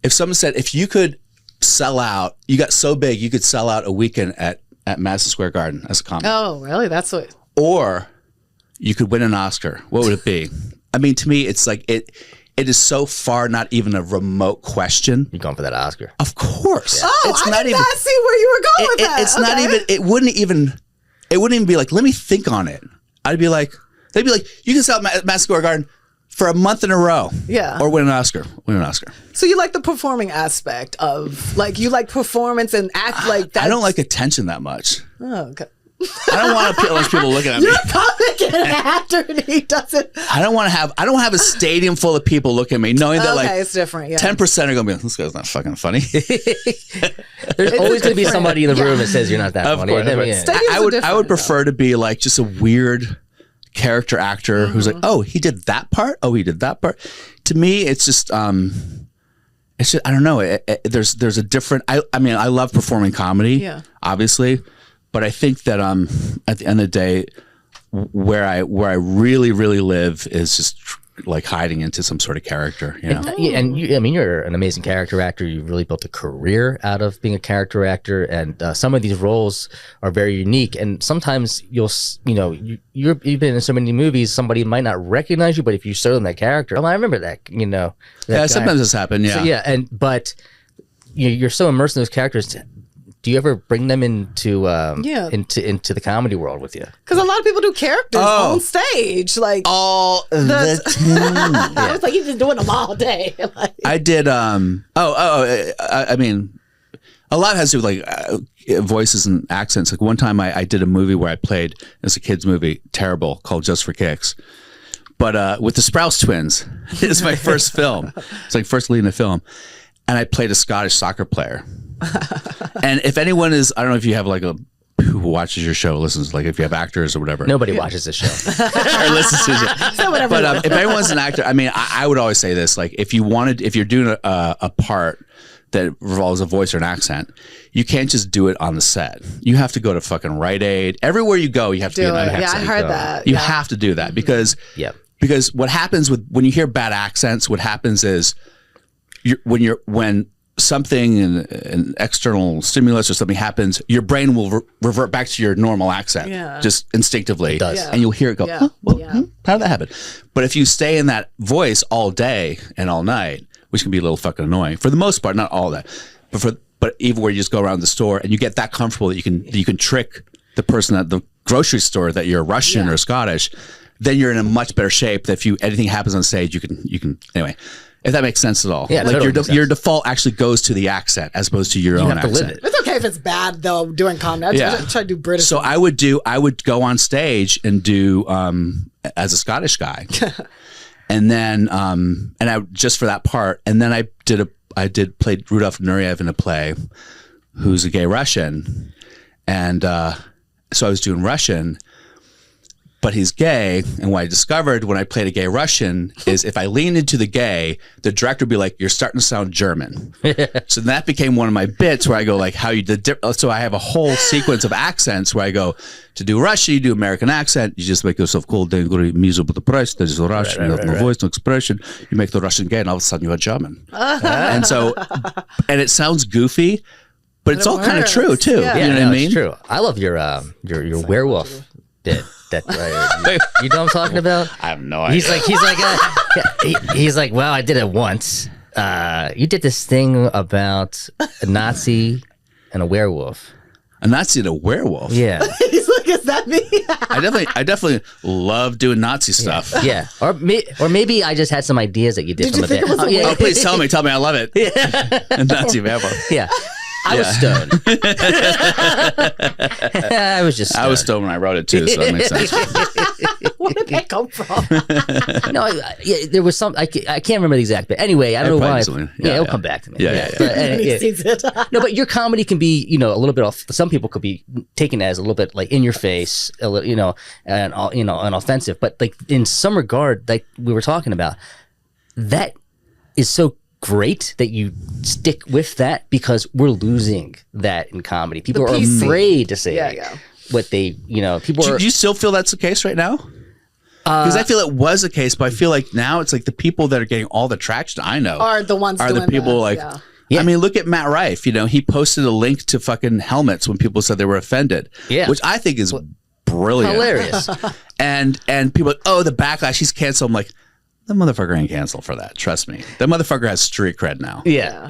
Speaker 2: if someone said if you could sell out, you got so big you could sell out a weekend at Madison Square Garden as a comic.
Speaker 3: Oh, really? That's what.
Speaker 2: Or you could win an Oscar. What would it be? I mean, to me, it's like it is so far not even a remote question.
Speaker 1: You're going for that Oscar.
Speaker 2: Of course.
Speaker 3: Oh,
Speaker 2: it's
Speaker 3: I
Speaker 2: not
Speaker 3: did
Speaker 2: even,
Speaker 3: not see where you were going with that.
Speaker 2: It's not even. It wouldn't even be like. Let me think on it. I'd be like, they'd be like, you can sell Madison Square Garden for a month in a row.
Speaker 3: Yeah.
Speaker 2: Or win an Oscar.
Speaker 3: So you like the performing aspect of like you like performance and act like that.
Speaker 2: I don't like attention that much.
Speaker 3: Oh, okay.
Speaker 2: I don't want a bunch of people looking at me.
Speaker 3: You're a comic and an actor, and he doesn't.
Speaker 2: I don't have a stadium full of people looking at me, knowing that like
Speaker 3: it's different. Yeah,
Speaker 2: 10% are gonna be like, this guy's not fucking funny.
Speaker 1: There's always going to be somebody in the room that says you're not that funny.
Speaker 2: Course. I would prefer to be like just a weird character actor who's like, oh, he did that part. Oh, he did that part. To me, it's just I don't know. There's a different. I mean, I love performing comedy. Obviously. But I think that at the end of the day, where I really live is just like hiding into some sort of character. You know?
Speaker 1: And I mean, you're an amazing character actor. You've really built a career out of being a character actor, and some of these roles are very unique. And sometimes you've been in so many movies, somebody might not recognize you, but if you show them that character, I remember that. That guy.
Speaker 2: Sometimes this happens. Yeah,
Speaker 1: so, but you're so immersed in those characters. Do you ever bring them into the comedy world with you?
Speaker 3: Because a lot of people do characters on stage, like
Speaker 2: all the time.
Speaker 3: I was like, he's just doing them all day.
Speaker 2: I did. I mean, a lot has to do with like voices and accents. Like one time, I did a movie where I played. It's a kids movie, terrible, called Just for Kicks. But with the Sprouse twins, it's my first film. It's like first lead in a film, and I played a Scottish soccer player. And if anyone is, I don't know if you have like who watches your show, listens, like if you have actors or whatever.
Speaker 1: Nobody watches this show
Speaker 2: or listens to it.
Speaker 3: So whatever.
Speaker 2: But if anyone's an actor, I mean, I would always say this: like if you're doing a part that involves a voice or an accent, you can't just do it on the set. You have to go to fucking Rite Aid. Everywhere you go, you have to be an accent.
Speaker 3: Yeah, I heard that.
Speaker 2: You have to do that because what happens when you hear bad accents, what happens is when something an external stimulus or something happens, your brain will revert back to your normal accent just instinctively. It does. And you'll hear it go, how did that happen? But if you stay in that voice all day and all night, which can be a little fucking annoying for the most part, not all that, but even where you just go around the store and you get that comfortable that you can trick the person at the grocery store that you're Russian or Scottish, then you're in a much better shape that if anything happens on stage, you can anyway. If that makes sense at all.
Speaker 1: Yeah,
Speaker 2: like
Speaker 1: totally
Speaker 2: your default actually goes to the accent as opposed to your own accent.
Speaker 3: It's okay if it's bad though, doing comedy. I try to do British.
Speaker 2: So I would go on stage and do as a Scottish guy. And then and I just for that part, and then I played Rudolph Nureyev in a play who's a gay Russian. And so I was doing Russian. But he's gay, and what I discovered when I played a gay Russian is if I leaned into the gay, the director would be like, "You're starting to sound German." So that became one of my bits where I go like, "How you did?" So I have a whole sequence of accents where I go to do Russian, you do American accent, you just make yourself cool. Then go to the price. There's a Russian, you have no voice, no expression. You make the Russian gay, and all of a sudden you are German. And so, and it sounds goofy, but it's all kind of true too.
Speaker 1: Yeah.
Speaker 2: You know what I mean?
Speaker 1: It's true. I love your werewolf bit. You know what I'm talking about?
Speaker 2: I have no idea.
Speaker 1: He's like, well, I did it once. You did this thing about a Nazi and a werewolf.
Speaker 2: A Nazi and a werewolf?
Speaker 1: Yeah.
Speaker 3: He's like, is that me?
Speaker 2: I definitely love doing Nazi stuff.
Speaker 1: Yeah. Or maybe I just had some ideas that you did from a bit.
Speaker 2: Oh, please tell me, I love it. Yeah. Nazi werewolf.
Speaker 1: Yeah. I was stoned. I was just stoned.
Speaker 2: I was stoned when I wrote it too, so that makes sense.
Speaker 3: Where did that come from?
Speaker 1: No, there was some. I can't remember the exact bit. Anyway, I don't know why. It'll come back to me. No, but your comedy can be, a little bit off. Some people could be taken as a little bit like in your face, a little, and unoffensive. But like in some regard, like we were talking about, that is so great that you stick with that because we're losing that in comedy. People are afraid to say what they, people
Speaker 2: do you still feel that's the case right now? Because I feel it was the case, but I feel like now it's like the people that are getting all the traction I know
Speaker 3: are the ones
Speaker 2: are the people I mean, look at Matt Rife. He posted a link to fucking helmets when people said they were offended. Yeah, which I think is brilliant,
Speaker 1: hilarious.
Speaker 2: and people, the backlash. He's canceled. I'm like, the motherfucker ain't canceled for that. Trust me. That motherfucker has street cred now.
Speaker 1: Yeah.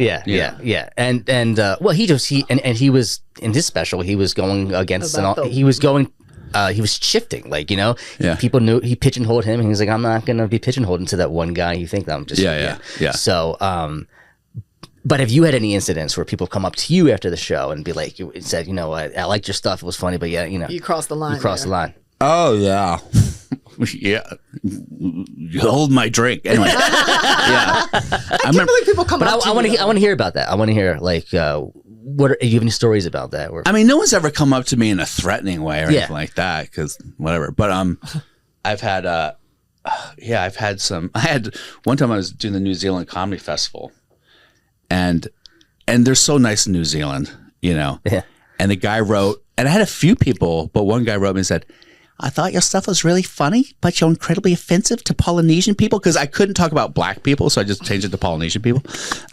Speaker 1: And well, he was in his special. He was going against he was shifting, like, people knew he pigeonholed him, and he was like, I'm not gonna be pigeonholed into that one guy. You think that I'm just So, but have you had any incidents where people come up to you after the show and be like, you said, I liked your stuff, it was funny, but
Speaker 3: you crossed the line.
Speaker 1: You crossed the line.
Speaker 2: Oh yeah. Yeah, you hold my drink anyway.
Speaker 3: I can't believe people come up to you.
Speaker 1: I want to hear about that. I want to hear like do you have any stories about that?
Speaker 2: I mean, no one's ever come up to me in a threatening way or anything like that because whatever. But I've had some. I had one time I was doing the New Zealand Comedy Festival, and they're so nice in New Zealand, Yeah. And the guy wrote, and I had a few people, but one guy wrote me and said, I thought your stuff was really funny, but you're incredibly offensive to Polynesian people because I couldn't talk about black people, so I just changed it to Polynesian people.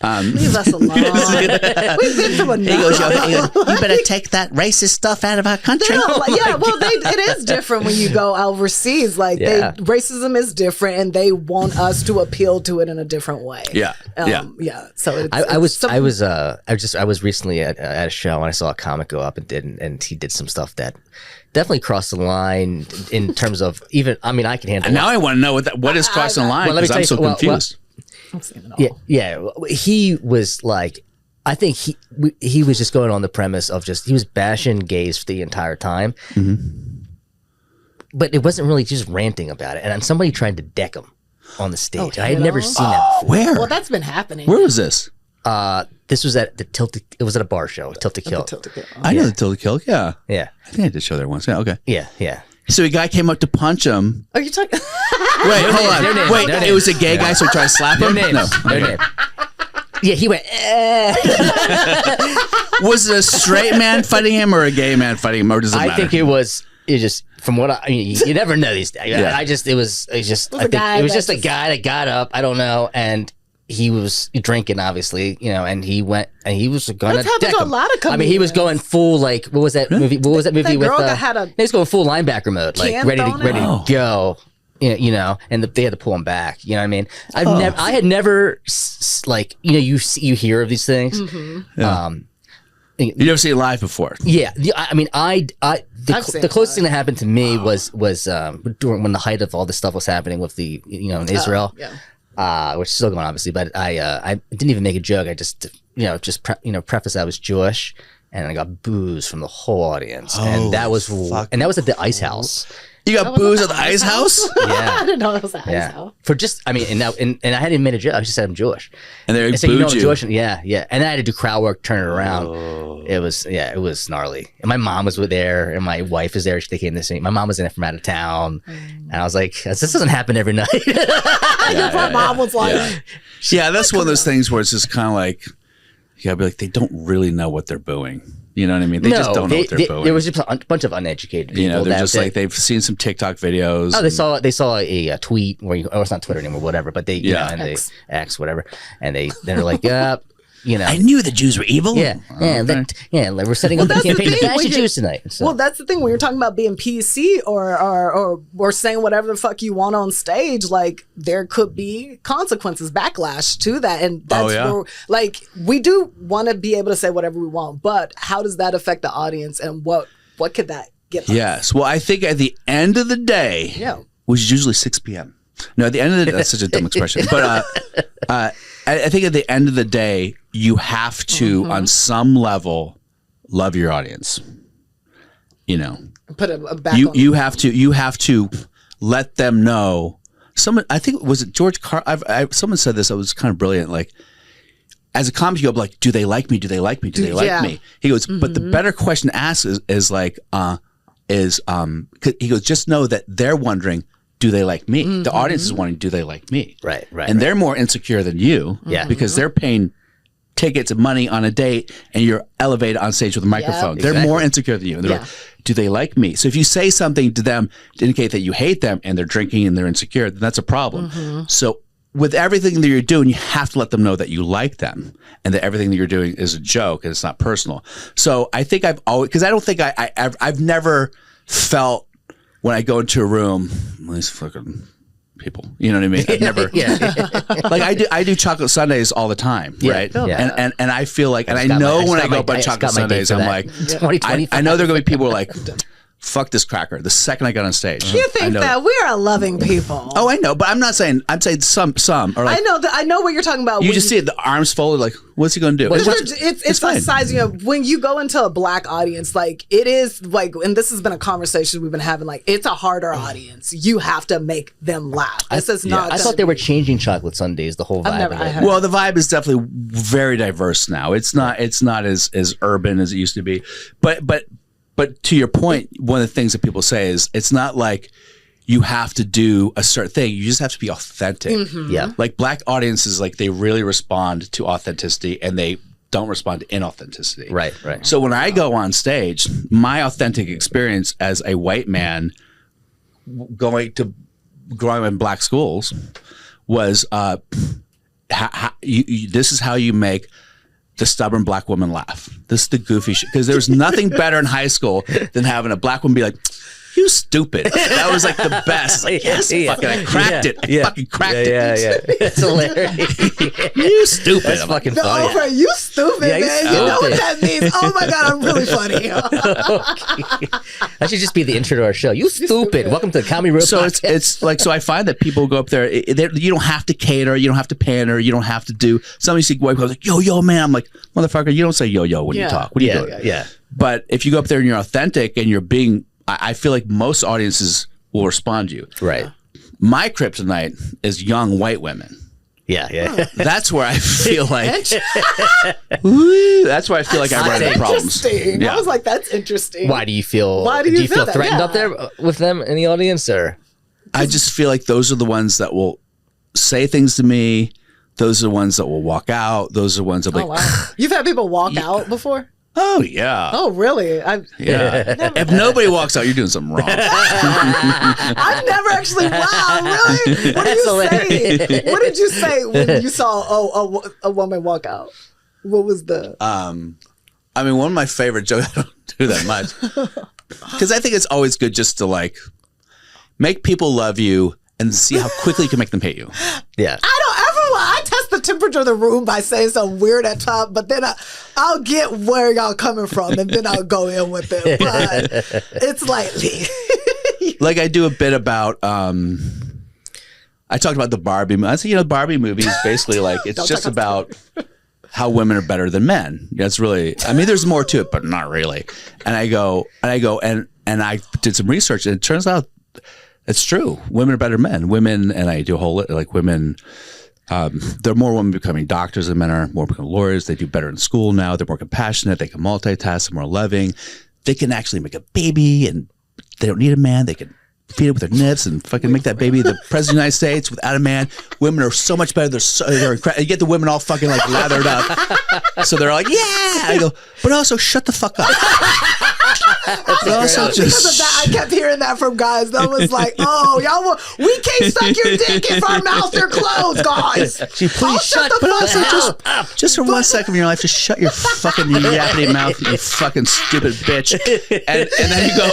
Speaker 3: Leave us alone. We've been through enough.
Speaker 2: He goes, you better take that racist stuff out of our country.
Speaker 3: It is different when you go overseas. Like racism is different, and they want us to appeal to it in a different way.
Speaker 1: Yeah.
Speaker 3: So
Speaker 1: I was recently at a show and I saw a comic go up and he did some stuff that definitely crossed the line in terms of even. I mean, I can handle.
Speaker 2: And now I want to know what is crossing the line because I'm so confused.
Speaker 1: He was like, I think he was just going on the premise of he was bashing gays for the entire time, but it wasn't really just ranting about it. And then somebody tried to deck him on the stage. I had never seen that.
Speaker 2: Where?
Speaker 3: Well, that's been happening.
Speaker 2: Where was this?
Speaker 1: This was at the It was at a bar show, Tilt to Kill.
Speaker 2: I know the Tilt to Kill. Yeah.
Speaker 1: I
Speaker 2: think I did show there once. Yeah. Okay.
Speaker 1: Yeah.
Speaker 2: So a guy came up to punch him.
Speaker 3: Are you talking?
Speaker 2: Wait, hold on. Wait, it was a gay guy, so he tried to slap him.
Speaker 1: No name. Yeah, he went.
Speaker 2: Was it a straight man fighting him or a gay man fighting him, or does it matter?
Speaker 1: I think it was. It just from what I mean, you never know these days.
Speaker 2: Yeah.
Speaker 1: I just it was just I think it was just a guy that got up. I don't know, and he was drinking, obviously, and he went and he was gonna
Speaker 3: That's
Speaker 1: deck
Speaker 3: happened to
Speaker 1: him.
Speaker 3: a lot of comedians.
Speaker 1: I mean, he was going full like what was that movie? What was that movie with?
Speaker 3: girl that had a
Speaker 1: he was going full linebacker mode, like
Speaker 3: can
Speaker 1: ready
Speaker 3: thrown
Speaker 1: to
Speaker 3: out.
Speaker 1: go. And they had to pull him back. You know what I mean? I had never like you hear of these things.
Speaker 2: You never seen it live before.
Speaker 1: Yeah, I mean, the closest thing that happened to me was during when the height of all this stuff was happening with the in Israel, which is still going on, obviously. But I didn't even make a joke. I just preface I was Jewish, and I got boos from the whole audience, and that was at the Ice House.
Speaker 2: You got booze at the Ice House?
Speaker 1: Yeah,
Speaker 3: I didn't know it was the Ice House.
Speaker 1: For just and I hadn't made a joke. I just said I'm Jewish,
Speaker 2: and they
Speaker 1: so
Speaker 2: booed
Speaker 1: I'm
Speaker 2: you.
Speaker 1: Jewish, and and I had to do crowd work, turn it around. It was gnarly. And my mom was there, and my wife was there. They came to see me. My mom was in it from out of town, and I was like, "This doesn't happen every night."
Speaker 3: My mom was like,
Speaker 2: "Yeah, that's one of those things where it's just kind of like, you gotta be like, they don't really know what they're booing." You know what I mean? They just don't know what they're booing.
Speaker 1: There was just a bunch of uneducated people.
Speaker 2: They're just like they've seen some TikTok videos.
Speaker 1: Oh, they saw a tweet where it's not Twitter anymore, whatever. But they,
Speaker 3: X.
Speaker 1: they X whatever, and they're like, yeah.
Speaker 2: I knew the Jews were evil.
Speaker 1: Yeah, we're setting up a campaign to bash the Jews tonight. So.
Speaker 3: Well, that's the thing when you're talking about being PC or saying whatever the fuck you want on stage. Like there could be consequences, backlash to that, and that's where like we do want to be able to say whatever we want, but how does that affect the audience, and what could that get?
Speaker 2: Yes, well, I think at the end of the day, which is usually 6 p.m. No, at the end of the day, that's such a dumb expression, but I think at the end of the day, you have to, on some level, love your audience.
Speaker 3: Put a back.
Speaker 2: You have to let them know. I think was it George someone said this. It was kind of brilliant. Like, as a comic, you go like, "Do they like me? Do they like me? Do they like me?" He goes, but the better question to ask is like, he goes, just know that they're wondering, do they like me? The audience is wondering, do they like me?
Speaker 1: Right.
Speaker 2: And they're more insecure than you, because they're paying tickets and money on a date, and you're elevated on stage with a microphone. They're more insecure than you. And they're like, do they like me? So if you say something to them to indicate that you hate them and they're drinking and they're insecure, then that's a problem. So with everything that you're doing, you have to let them know that you like them and that everything that you're doing is a joke and it's not personal. So I think I've always, because I don't think I've never felt when I go into a room, these fucking people, you know what I mean? I've never, like I do chocolate sundaes all the time, right?
Speaker 1: Yeah.
Speaker 2: And I feel like, and I know when I go up on chocolate sundaes, I'm like, I know there are going to be people who are like, fuck this cracker. The second I got on stage,
Speaker 3: you think that we are loving people?
Speaker 2: Oh, I know, but I'm not saying. I'm saying some are like.
Speaker 3: I know what you're talking about.
Speaker 2: You just see it, the arms folded. Like, what's he going to do?
Speaker 3: It's
Speaker 2: fine.
Speaker 3: sizing up. When you go into a black audience, like it is like, and this has been a conversation we've been having. Like, it's a harder audience. You have to make them laugh. This is not.
Speaker 1: I thought they were changing chocolate sundaes. The whole vibe.
Speaker 2: Well, the vibe is definitely very diverse now. It's not as urban as it used to be, But to your point, one of the things that people say is it's not like you have to do a certain thing. You just have to be authentic.
Speaker 1: Yeah.
Speaker 2: Like black audiences, like they really respond to authenticity and they don't respond to inauthenticity.
Speaker 1: Right.
Speaker 2: So when I go on stage, my authentic experience as a white man growing in black schools was this is how you make the stubborn black woman laugh. This is the goofy shit. Because there was nothing better in high school than having a black woman be like, you stupid. That was like the best. Like, yes, fucking, I cracked it. I fucking cracked it.
Speaker 1: Yeah. It's hilarious.
Speaker 2: You stupid.
Speaker 1: That's fucking funny.
Speaker 3: Over, you stupid, man. You know what that means. Oh my God, I'm really funny.
Speaker 1: That should just be the intro to our show. You stupid. Welcome to the Comedy Road Podcast.
Speaker 2: It's like, so I find that people go up there, you don't have to cater, you don't have to pander, you don't have to do, somebody see white people like, yo, man. I'm like, motherfucker, you don't say yo when you talk. What are you doing?
Speaker 1: Yeah.
Speaker 2: But if you go up there and you're authentic and you're being, I feel like most audiences will respond to you.
Speaker 1: Right.
Speaker 2: My kryptonite is young white women.
Speaker 1: Yeah.
Speaker 2: That's where I feel like that's where I feel like I run into problems.
Speaker 3: Yeah. I was like, that's interesting.
Speaker 1: Why do you feel?
Speaker 3: Why do you
Speaker 1: feel threatened up there with them in the audience, or?
Speaker 2: I just feel like those are the ones that will say things to me Those are the ones that will walk out. Those are the ones that like.
Speaker 3: Oh, wow. You've had people walk out before?
Speaker 2: Oh yeah.
Speaker 3: Oh really?
Speaker 2: Yeah. If nobody walks out, you're doing something wrong.
Speaker 3: I've never actually. Wow, really? What did you say? What did you say when you saw a woman walk out? What was the?
Speaker 2: I mean, one of my favorite jokes. I don't do that much because I think it's always good just to like make people love you and see how quickly you can make them hate you.
Speaker 1: Yeah.
Speaker 3: I test the temperature of the room by saying something weird at top, but then I'll get where y'all coming from, and then I'll go in with it. But it's like
Speaker 2: I do a bit about. I talked about the Barbie movie. I said, the Barbie movie is basically like it's just about how women are better than men. That's really. I mean, there's more to it, but not really. And I go, and I did some research, and it turns out it's true. Women are better than men. Women, and I do a whole like women. There are more women becoming doctors than men are, more becoming lawyers. They do better in school now. They're more compassionate. They can multitask. They're more loving. They can actually make a baby and they don't need a man. They can feed it with their nips and fucking make that baby the president of the United States without a man. Women are so much better. They're incredible. You get the women all fucking like lathered up. So they're like, yeah. I go, but also shut the fuck up.
Speaker 3: Because of that, I kept hearing that from guys. That was like, oh, we can't suck your dick if our mouths are closed, guys.
Speaker 1: Please shut the fuck up.
Speaker 2: Just for 1 second of your life, just shut your fucking yappity mouth, you fucking stupid bitch. And then you go,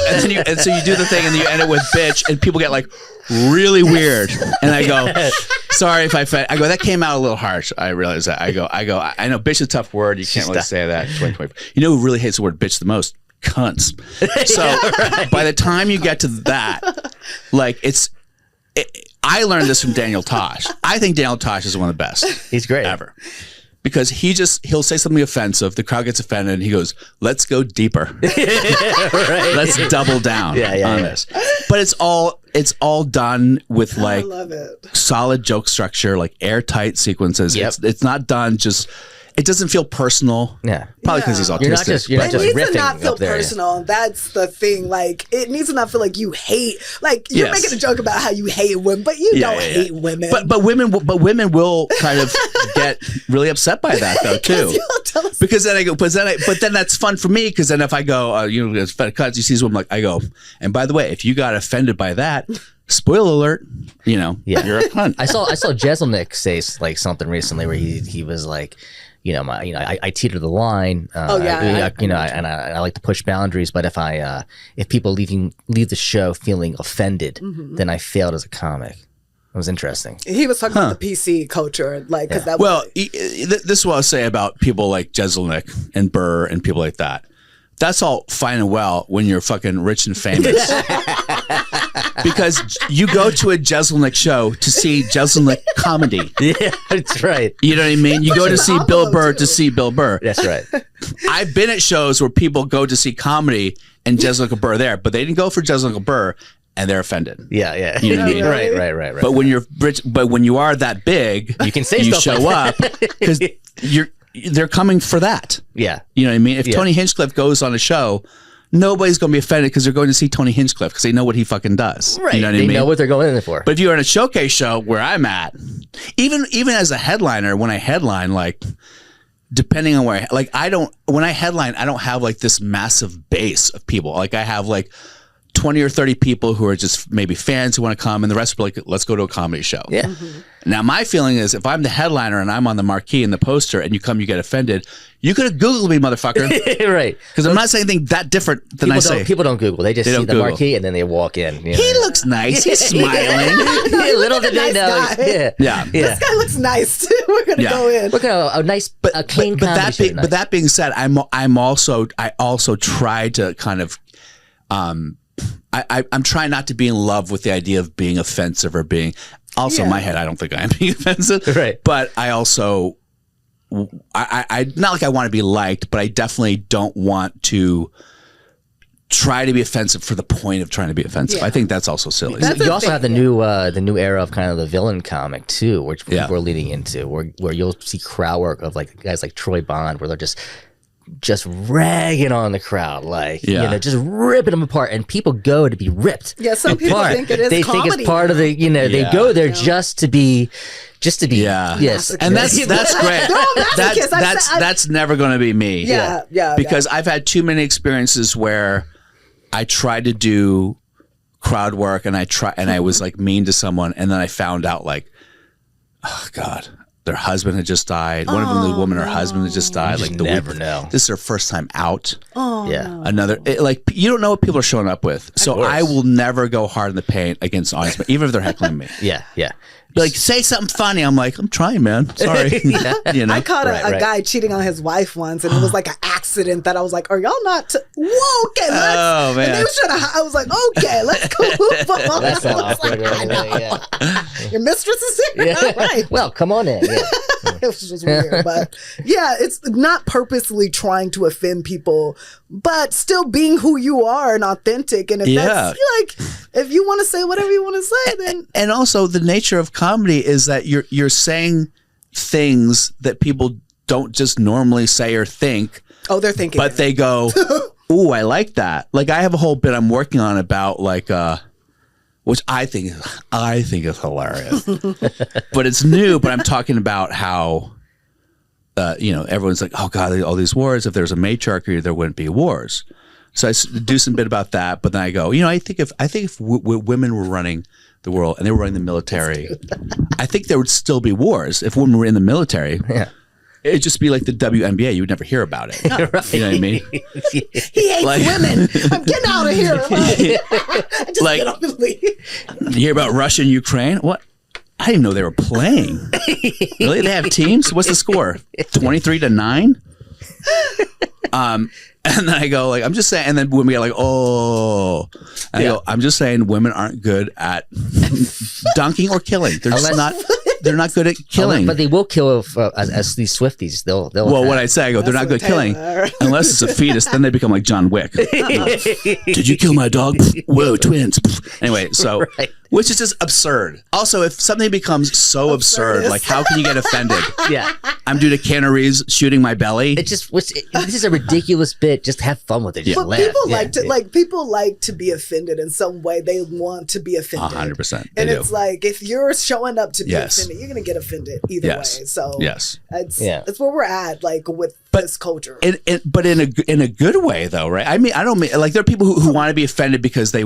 Speaker 2: and so you do the thing, and you end it with bitch, and people get like really weird. And I go, sorry if I that came out a little harsh. I realize that. I know bitch is a tough word. You can't really say that. 2020. You know who really hates the word bitch the most? Cunts. So by the time you get to that, like I learned this from Daniel Tosh. I think Daniel Tosh is one of the best.
Speaker 1: He's great
Speaker 2: ever. Because he'll say something offensive, the crowd gets offended, and he goes, let's go deeper. Right. Let's double down on this. But it's all done with like solid joke structure, like airtight sequences. Yep. It's not done just. It doesn't feel personal. Yeah. Probably because he's autistic.
Speaker 1: You're not just
Speaker 3: it needs
Speaker 1: riffing
Speaker 3: to not feel
Speaker 1: there,
Speaker 3: personal. Yeah. That's the thing. Like, it needs to not feel like you hate. Like, you're making a joke about how you hate women, but you don't hate women.
Speaker 2: But women will kind of get really upset by that though too. Because then I go, but then that's fun for me because then if I go, you see these women, like I go, and by the way, if you got offended by that. Spoiler alert, you're a cunt.
Speaker 1: I saw Jeselnik say like something recently where he was like, I teeter the line. And I like to push boundaries, but if people leave the show feeling offended, then I failed as a comic. It was interesting.
Speaker 3: He was talking about the PC culture, like because that.
Speaker 2: Well, this is what I'll say about people like Jeselnik and Burr and people like that. That's all fine and well when you're fucking rich and famous. Because you go to a Jeselnik show to see Jeselnik comedy.
Speaker 1: Yeah, that's right.
Speaker 2: You know what I mean? You go to see Bill Burr to see Bill Burr.
Speaker 1: That's right.
Speaker 2: I've been at shows where people go to see comedy and Jeselnik and Burr are there, but they didn't go for Jeselnik and Burr and they're offended.
Speaker 1: Yeah.
Speaker 2: You know what I mean?
Speaker 1: Right.
Speaker 2: But when you're rich, but when you are that big,
Speaker 1: you can say
Speaker 2: you
Speaker 1: stuff
Speaker 2: show
Speaker 1: like
Speaker 2: up because they're coming for that.
Speaker 1: Yeah.
Speaker 2: You know what I mean? If Tony Hinchcliffe goes on a show, nobody's going to be offended because they're going to see Tony Hinchcliffe because they know what he fucking does.
Speaker 1: Right.
Speaker 2: You know what
Speaker 1: they
Speaker 2: I mean?
Speaker 1: know what they're going in there for.
Speaker 2: But if you're in a showcase show where I'm at, even as a headliner, when I headline, like, depending on where when I headline, I don't have like this massive base of people. Like I have like 20 or 30 people who are just maybe fans who want to come and the rest are like, let's go to a comedy show.
Speaker 1: Yeah.
Speaker 3: Mm-hmm.
Speaker 2: Now, my feeling is if I'm the headliner and I'm on the marquee and the poster and you come, you get offended, you could have Googled me, mother-fucker.
Speaker 1: Right.
Speaker 2: Because I'm not saying anything that different than I say.
Speaker 1: People don't Google. They just see the marquee and then they walk in. You know?
Speaker 2: He looks nice. He's smiling.
Speaker 1: Little did they know. Yeah.
Speaker 3: This guy looks nice too. We're going to go in.
Speaker 1: Look at a nice, clean comedy show.
Speaker 2: But that being said, I also try to kind of, I'm trying not to be in love with the idea of being offensive or being. Also, in my head, I don't think I am being offensive.
Speaker 1: Right.
Speaker 2: But I also, I not like I want to be liked, but I definitely don't want to try to be offensive for the point of trying to be offensive. I think that's also silly.
Speaker 1: You also have the new era of kind of the villain comic too, which we're leading into, where you'll see crowd work of like guys like Troy Bond, where they're just just ragging on the crowd, like
Speaker 2: Yeah.
Speaker 1: just ripping them apart, and people go to be ripped.
Speaker 3: Yeah, some people
Speaker 1: apart.
Speaker 3: think it is
Speaker 1: They think
Speaker 3: comedy
Speaker 1: it's part of the, they
Speaker 2: Yeah.
Speaker 1: go there just to be,
Speaker 2: Yeah.
Speaker 1: yes,
Speaker 2: And that's great.
Speaker 3: They're all masochists.
Speaker 2: That's never going to be me.
Speaker 3: Yeah.
Speaker 2: Because I've had too many experiences where I tried to do crowd work and I was like mean to someone, and then I found out like, oh God, their husband had just died. One of them, the woman, her husband had just died. Like
Speaker 1: never know.
Speaker 2: This is her first time out.
Speaker 1: Yeah.
Speaker 2: Like you don't know what people are showing up with. So I will never go hard in the paint against audience, even if they're heckling me.
Speaker 1: Yeah.
Speaker 2: Like, say something funny. I'm like, I'm trying, man. Sorry.
Speaker 3: I caught a
Speaker 1: Right.
Speaker 3: guy cheating on his wife once, and it was like an accident that I was like, are y'all not? Whoa, okay, let's.
Speaker 2: Oh, man.
Speaker 3: And they was trying to. I was like, okay, let's go move on.
Speaker 1: That's
Speaker 3: I
Speaker 1: not
Speaker 3: was
Speaker 1: awkward.
Speaker 3: like, I know. Your mistress is here.
Speaker 1: Yeah.
Speaker 3: Right.
Speaker 1: Well, come on in. Yeah.
Speaker 3: It was just weird, but yeah, it's not purposely trying to offend people, but still being who you are and authentic. And if that's like, if you want to say whatever you want to say, then
Speaker 2: And also the nature of comedy is that you're saying things that people don't just normally say or think.
Speaker 3: oh, they're thinking,
Speaker 2: But they go, ooh, I like that. Like I have a whole bit I'm working on about like which I think is hilarious. But it's new, but I'm talking about how everyone's like, oh God, all these wars, if there's a matriarchy, there wouldn't be wars. So I do some bit about that, but then I go, I think if women were running the world and they were running the military, I think there would still be wars if women were in the military.
Speaker 1: Yeah.
Speaker 2: It'd just be like the WNBA. You would never hear about it.
Speaker 1: Right.
Speaker 2: You know what I mean?
Speaker 3: he hates women. I'm getting out of here. I just
Speaker 2: Like-
Speaker 3: get up and leave.
Speaker 2: You hear about Russia and Ukraine? What? I didn't know they were playing. Really? They have teams? What's the score? 23-9? And then I go like, I'm just saying, and then when we are like, oh, and I go, I'm just saying women aren't good at dunking or killing. They're just not. They're not good at killing.
Speaker 1: But they will kill as these Swifties. They'll
Speaker 2: Well,
Speaker 1: attack.
Speaker 2: what I say, I go, they're not good at killing.
Speaker 3: Taylor.
Speaker 2: Unless it's a fetus, then they become like John Wick. Did you kill my dog? Whoa, twins. Anyway, so,
Speaker 1: Right.
Speaker 2: which is just absurd. Also, if something becomes so absurd, like how can you get offended?
Speaker 1: Yeah.
Speaker 2: I'm doing a Canaries shooting my belly.
Speaker 1: It's just this is a ridiculous bit. Just have fun with it. Just
Speaker 3: But
Speaker 1: laugh.
Speaker 3: people
Speaker 1: Yeah.
Speaker 3: people like to be offended in some way. They want to be offended.
Speaker 2: 100%.
Speaker 3: And
Speaker 2: They
Speaker 3: it's
Speaker 2: do.
Speaker 3: like if you're showing up to be
Speaker 2: Yes.
Speaker 3: offended, you're gonna get offended either
Speaker 2: Yes.
Speaker 3: way. So
Speaker 2: Yes.
Speaker 3: it's where we're at, like with this culture.
Speaker 2: But in a good way though, right? I mean, I don't mean like there are people who want to be offended because they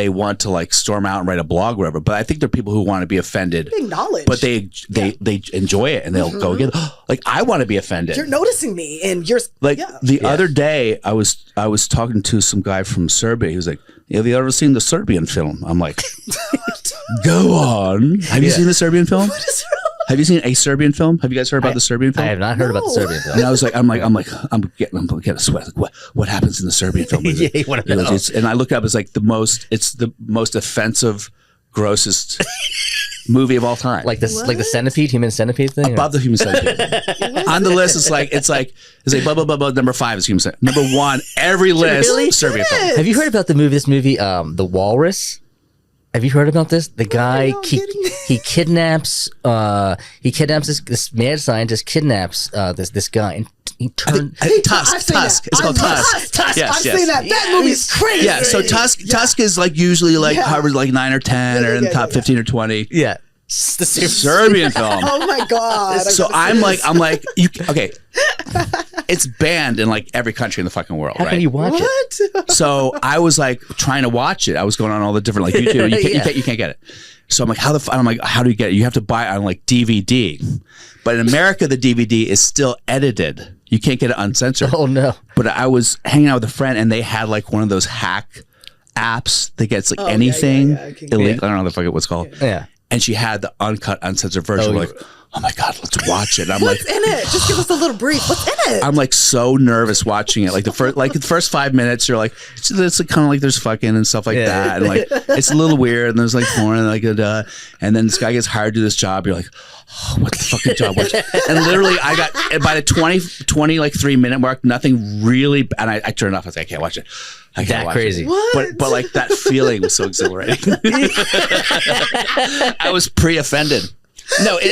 Speaker 2: want to like storm out and write a blog or whatever. But I think there are people who want to be offended,
Speaker 3: Acknowledge.
Speaker 2: but they enjoy it and they'll go again. Like I want to be offended.
Speaker 3: You're noticing me, and you're
Speaker 2: Like the other day, I was talking to some guy from Serbia. He was like, "Have you ever seen the Serbian film?" I'm like, "Go on. Have you seen the Serbian film?
Speaker 3: What is wrong?
Speaker 2: Have you seen a Serbian film? Have you guys heard about the Serbian
Speaker 1: I
Speaker 2: film?"
Speaker 1: have not heard about the
Speaker 3: No.
Speaker 1: Serbian film.
Speaker 2: And I was like, I'm getting a sweat. Like, what happens in the Serbian film? Is it-
Speaker 1: Yeah, you wanna
Speaker 2: he goes,
Speaker 1: know.
Speaker 2: and I looked up. It's like the most offensive, grossest movie of all time.
Speaker 1: Like this, like the centipede, human centipede thing.
Speaker 2: above the human centipede. On the list, it's like blah blah blah blah. Number 5 is human centipede. Number 1, every list
Speaker 1: Really?
Speaker 2: Serbian film.
Speaker 1: Have you heard about this movie, The Walrus? Have you heard about this? The guy
Speaker 3: not getting it.
Speaker 1: he kidnaps this mad scientist kidnaps this guy and he turns.
Speaker 2: Tusk.
Speaker 3: I've seen
Speaker 2: Tusk.
Speaker 3: that.
Speaker 2: It's called
Speaker 3: I've-
Speaker 2: Tusk.
Speaker 3: Tusk.
Speaker 2: Yes,
Speaker 3: I've
Speaker 2: yes.
Speaker 3: seen that. That movie's crazy.
Speaker 2: Yeah. So Tusk is like usually like
Speaker 3: Yeah.
Speaker 2: Harvard like 9 or 10 or in the top 15 or 20.
Speaker 1: Yeah, it's the
Speaker 2: Serbian film.
Speaker 3: Oh my god.
Speaker 2: So I'm like, okay. It's banned in like every country in the fucking world,
Speaker 1: How
Speaker 2: right?
Speaker 1: can you watch it?
Speaker 3: what?
Speaker 2: So I was like trying to watch it. I was going on all the different like YouTube. You can't get it. So I'm like, how do you get it? You have to buy it on like DVD. But in America, the DVD is still edited. You can't get it uncensored.
Speaker 1: Oh no!
Speaker 2: But I was hanging out with a friend and they had like one of those hack apps that gets like anything
Speaker 3: yeah. I can-
Speaker 2: illegal. I don't know the fuck it was called.
Speaker 1: Yeah.
Speaker 2: And she had the uncut, uncensored version.
Speaker 1: Oh,
Speaker 2: We're like, oh my God, let's watch it. And I'm like,
Speaker 3: What's in it? Just give us a little brief. What's in it?
Speaker 2: I'm like so nervous watching it. Like the first 5 minutes, you're like, it's kind of like there's fucking and stuff like that, and like it's a little weird. And there's like porn and like and then this guy gets hired to do this job. You're like, oh, what the fucking job was? And literally, I got by the 3-minute mark, nothing really. And I turned it off. I was like, I can't watch it. I can't
Speaker 1: That
Speaker 2: watch
Speaker 1: crazy.
Speaker 2: It.
Speaker 3: What?
Speaker 2: But like that feeling was so exhilarating. I was pre-offended. No, it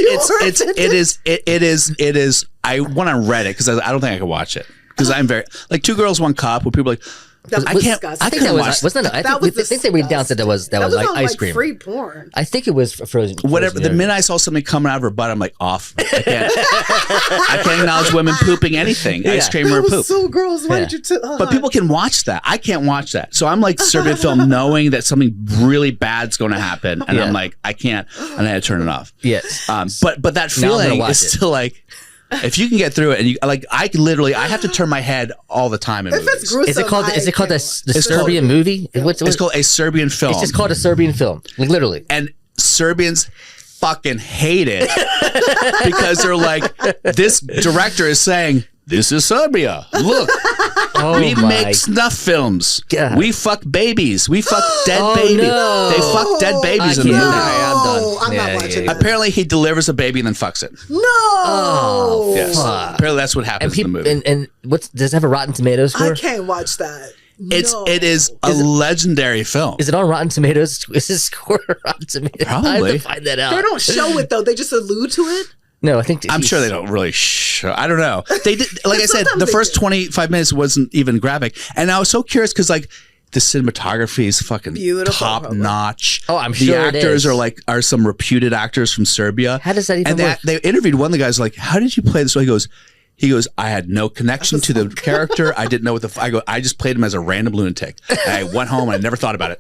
Speaker 2: is. I went on Reddit because I don't think I could watch it because I'm very like Two Girls One Cup where people are like.
Speaker 3: That was
Speaker 2: I can't.
Speaker 3: disgusting.
Speaker 2: I
Speaker 1: think that
Speaker 2: couldn't
Speaker 1: was
Speaker 2: watch
Speaker 1: wasn't it?
Speaker 3: That was
Speaker 1: I think they read down said that was
Speaker 3: on,
Speaker 1: like ice
Speaker 3: like
Speaker 1: cream.
Speaker 3: free porn.
Speaker 1: I think it was frozen.
Speaker 2: Whatever. The minute I saw something coming out of her butt, I'm like off. I can't. I can't acknowledge women pooping anything. Ice cream or
Speaker 3: That was
Speaker 2: poop.
Speaker 3: so gross. Why did you?
Speaker 2: But people can watch that. I can't watch that. So I'm like Serbian film, knowing that something really bad's going to happen, and I'm like, I can't, and I had to turn it off.
Speaker 1: Yes.
Speaker 2: But that feeling is still like. If you can get through it, and you like, I have to turn my head all the time in movies.
Speaker 3: It's gruesome,
Speaker 1: Is it called the Serbian movie?
Speaker 2: It's called a Serbian film.
Speaker 1: It's just called a Serbian film, like literally.
Speaker 2: And Serbians fucking hate it because they're like, this director is saying, this is Serbia. Look, we make snuff films.
Speaker 1: God.
Speaker 2: We fuck babies. We fuck dead babies.
Speaker 1: No.
Speaker 2: They fuck dead babies in the
Speaker 1: can't.
Speaker 2: movie.
Speaker 1: I'm done.
Speaker 3: I'm not watching that.
Speaker 2: Apparently, he delivers a baby and then fucks it.
Speaker 3: No.
Speaker 1: Oh,
Speaker 2: Yes.
Speaker 1: fuck.
Speaker 2: Apparently, that's what happens in the movie.
Speaker 1: And what's does it have a Rotten Tomatoes score?
Speaker 3: I can't watch that.
Speaker 2: It is a legendary film.
Speaker 1: Is it on Rotten Tomatoes? Is it score on Rotten Tomatoes? I have
Speaker 2: Probably.
Speaker 1: to find that out.
Speaker 3: They don't show it though. They just allude to it.
Speaker 1: No, I think
Speaker 2: I'm sure they don't really show. I don't know. They did, like I said,
Speaker 3: Sometimes
Speaker 2: the
Speaker 3: they
Speaker 2: first
Speaker 3: do.
Speaker 2: 25 minutes wasn't even graphic, and I was so curious because like the cinematography is fucking
Speaker 3: Beautiful,
Speaker 2: top notch.
Speaker 1: Oh, I'm
Speaker 2: the
Speaker 1: sure it
Speaker 2: actors
Speaker 1: is.
Speaker 2: are some reputed actors from Serbia.
Speaker 1: How does that even
Speaker 2: and
Speaker 1: work?
Speaker 2: They interviewed one of the guys like, "How did you play this?" So he goes, I had no connection to the character. I didn't know what I just played him as a random lunatic. I went home and I never thought about it.